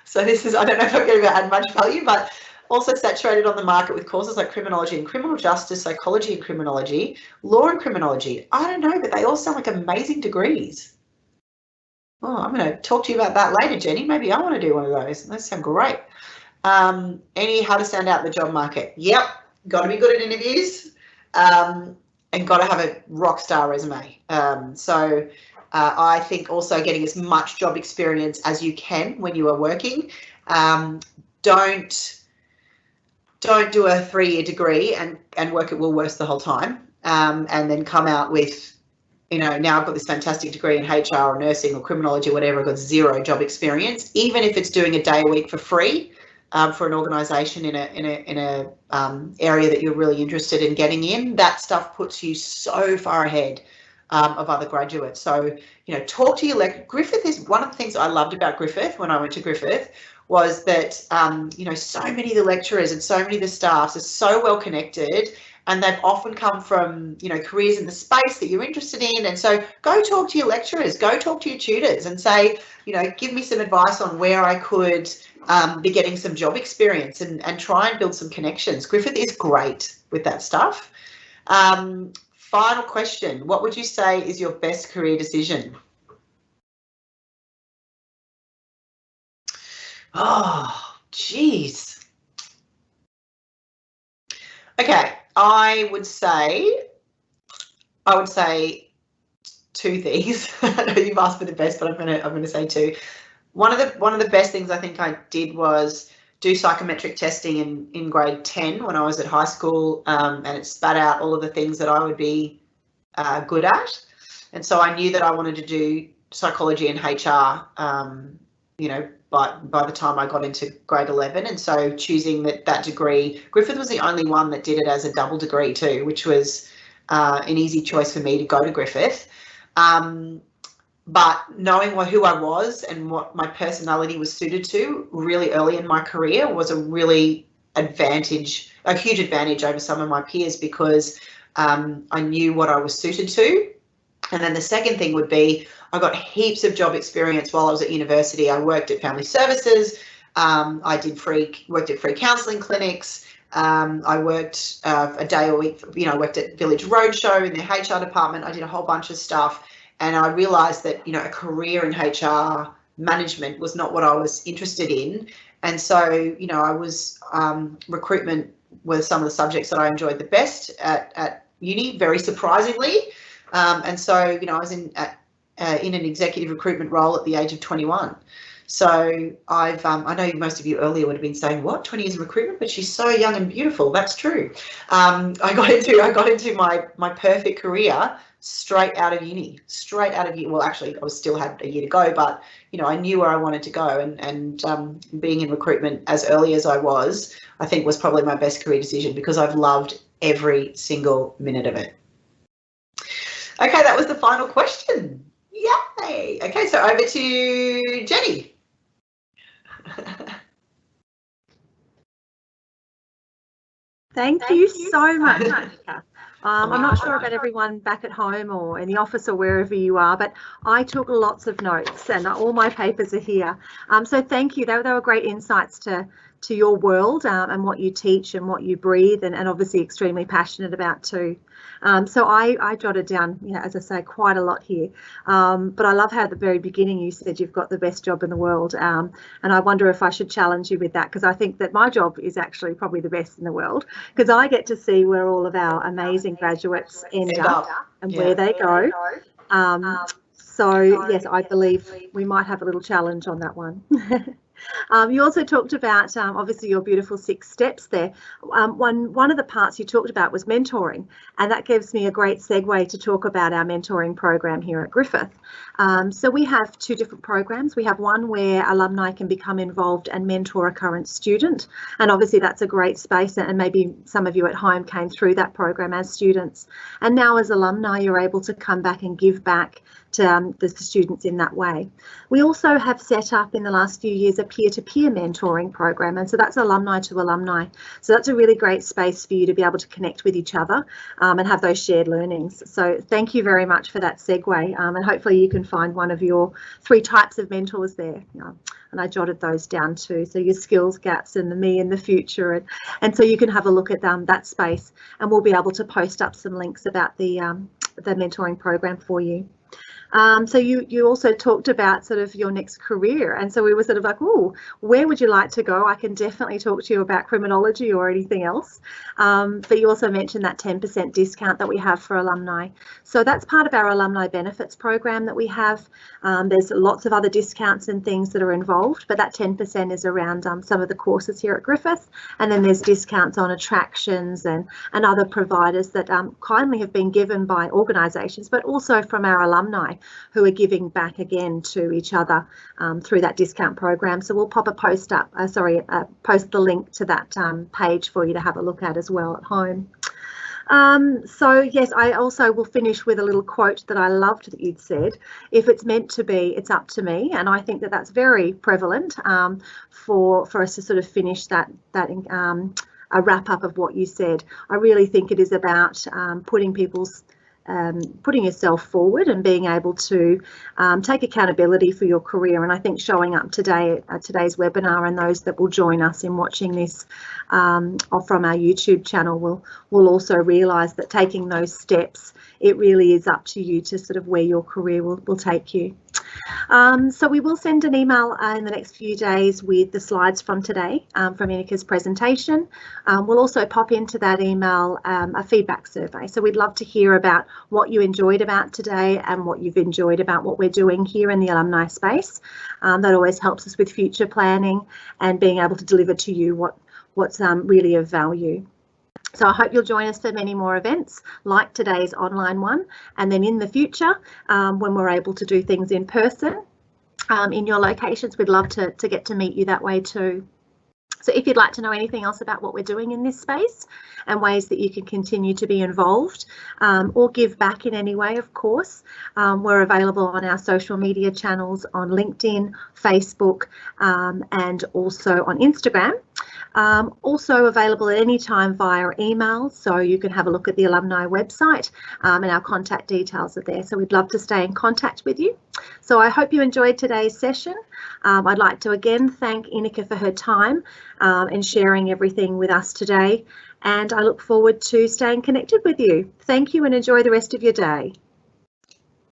So this is, I don't know if I'm going to add much value, but also saturated on the market with courses like criminology and criminal justice, psychology and criminology, law and criminology. I don't know, but they all sound like amazing degrees. Oh, I'm going to talk to you about that later, Jenny. Maybe I want to do one of those. Those sound great. How to stand out in the job market? Yep, got to be good at interviews, and got to have a rock star resume. I think also getting as much job experience as you can when you are working. Don't do a 3-year degree and work at Woolworths the whole time, and then come out with, now I've got this fantastic degree in HR or nursing or criminology or whatever, I've got 0 job experience. Even if it's doing a day a week for free for an organisation in a area that you're really interested in getting in, that stuff puts you so far ahead of other graduates. So, talk to your Griffith is one of the things I loved about Griffith when I went to Griffith, was that, so many of the lecturers and so many of the staffs are so well connected, and they've often come from, careers in the space that you're interested in. And so go talk to your lecturers, go talk to your tutors and say, give me some advice on where I could be getting some job experience, and try and build some connections. Griffith is great with that stuff. Final question, what would you say is your best career decision? Oh, geez. Okay, I would say 2 things. I know you've asked for the best, but I'm gonna say 2. One of the best things I think I did was do psychometric testing in grade 10 when I was at high school, and it spat out all of the things that I would be good at. And so I knew that I wanted to do psychology and HR, by the time I got into grade 11. And so choosing that degree, Griffith was the only one that did it as a double degree too, which was an easy choice for me to go to Griffith. But knowing who I was and what my personality was suited to really early in my career was a huge advantage over some of my peers, because I knew what I was suited to. And then the second thing would be, I got heaps of job experience while I was at university. I worked at family services. I worked at free counselling clinics. I worked a day a week. I worked at Village Roadshow in the HR department. I did a whole bunch of stuff, and I realised that a career in HR management was not what I was interested in. And so I was recruitment were some of the subjects that I enjoyed the best at uni, very surprisingly. And so I was in an executive recruitment role at the age of 21. So I know most of you earlier would have been saying, what, 20 years of recruitment, but she's so young and beautiful. That's true. I got into my perfect career straight out of uni. Well, actually, I still had a year to go, but I knew where I wanted to go, and being in recruitment as early as I was, I think was probably my best career decision, because I've loved every single minute of it. Okay, that was the final question. Yay! Okay, so over to Jenny. Thank you so much, Ineke. I'm not sure about everyone back at home or in the office or wherever you are, but I took lots of notes, and all my papers are here. So thank you. They were great insights to to your world and what you teach and what you breathe, and obviously extremely passionate about too. So I jotted down, as I say, quite a lot here. But I love how at the very beginning you said you've got the best job in the world. And I wonder if I should challenge you with that, because I think that my job is actually probably the best in the world, because I get to see where all of our amazing graduates end up and where they go. So yes, I believe we might have a little challenge on that one. You also talked about obviously your beautiful 6 steps there. One of the parts you talked about was mentoring, and that gives me a great segue to talk about our mentoring program here at Griffith. So we have 2 different programs. We have one where alumni can become involved and mentor a current student, and obviously that's a great space, and maybe some of you at home came through that program as students, and now as alumni you're able to come back and give back to the students in that way. We also have set up in the last few years a peer-to-peer mentoring program, and so that's alumni to alumni. So that's a really great space for you to be able to connect with each other and have those shared learnings. So thank you very much for that segue, and hopefully you can find one of your 3 types of mentors there. And I jotted those down too, so your skills gaps and the me in the future, and so you can have a look at that space, and we'll be able to post up some links about the mentoring program for you. So you also talked about sort of your next career, and so we were sort of like, oh, where would you like to go? I can definitely talk to you about criminology or anything else. But you also mentioned that 10% discount that we have for alumni. So that's part of our alumni benefits program that we have. There's lots of other discounts and things that are involved, but that 10% is around some of the courses here at Griffith, and then there's discounts on attractions and other providers that kindly have been given by organisations, but also from our alumni, who are giving back again to each other through that discount program. So we'll pop a post up, post the link to that page for you to have a look at as well at home. So yes, I also will finish with a little quote that I loved that you'd said: if it's meant to be, it's up to me. And I think that that's very prevalent for us to sort of finish that a wrap up of what you said. I really think it is about putting yourself forward and being able to take accountability for your career. And I think showing up today at today's webinar, and those that will join us in watching this from our YouTube channel will also realise that taking those steps, it really is up to you to sort of where your career will take you. So we will send an email in the next few days with the slides from today, from Ineke's presentation. We'll also pop into that email a feedback survey. So we'd love to hear about what you enjoyed about today and what you've enjoyed about what we're doing here in the alumni space. That always helps us with future planning and being able to deliver to you what's really of value. So I hope you'll join us for many more events like today's online one, and then in the future when we're able to do things in person in your locations, we'd love to get to meet you that way too. So if you'd like to know anything else about what we're doing in this space and ways that you can continue to be involved or give back in any way, of course, we're available on our social media channels on LinkedIn, Facebook, and also on Instagram. Also available at any time via email, so you can have a look at the alumni website and our contact details are there. So we'd love to stay in contact with you. So I hope you enjoyed today's session. I'd like to again thank Ineke for her time and sharing everything with us today, and I look forward to staying connected with you. Thank you and enjoy the rest of your day.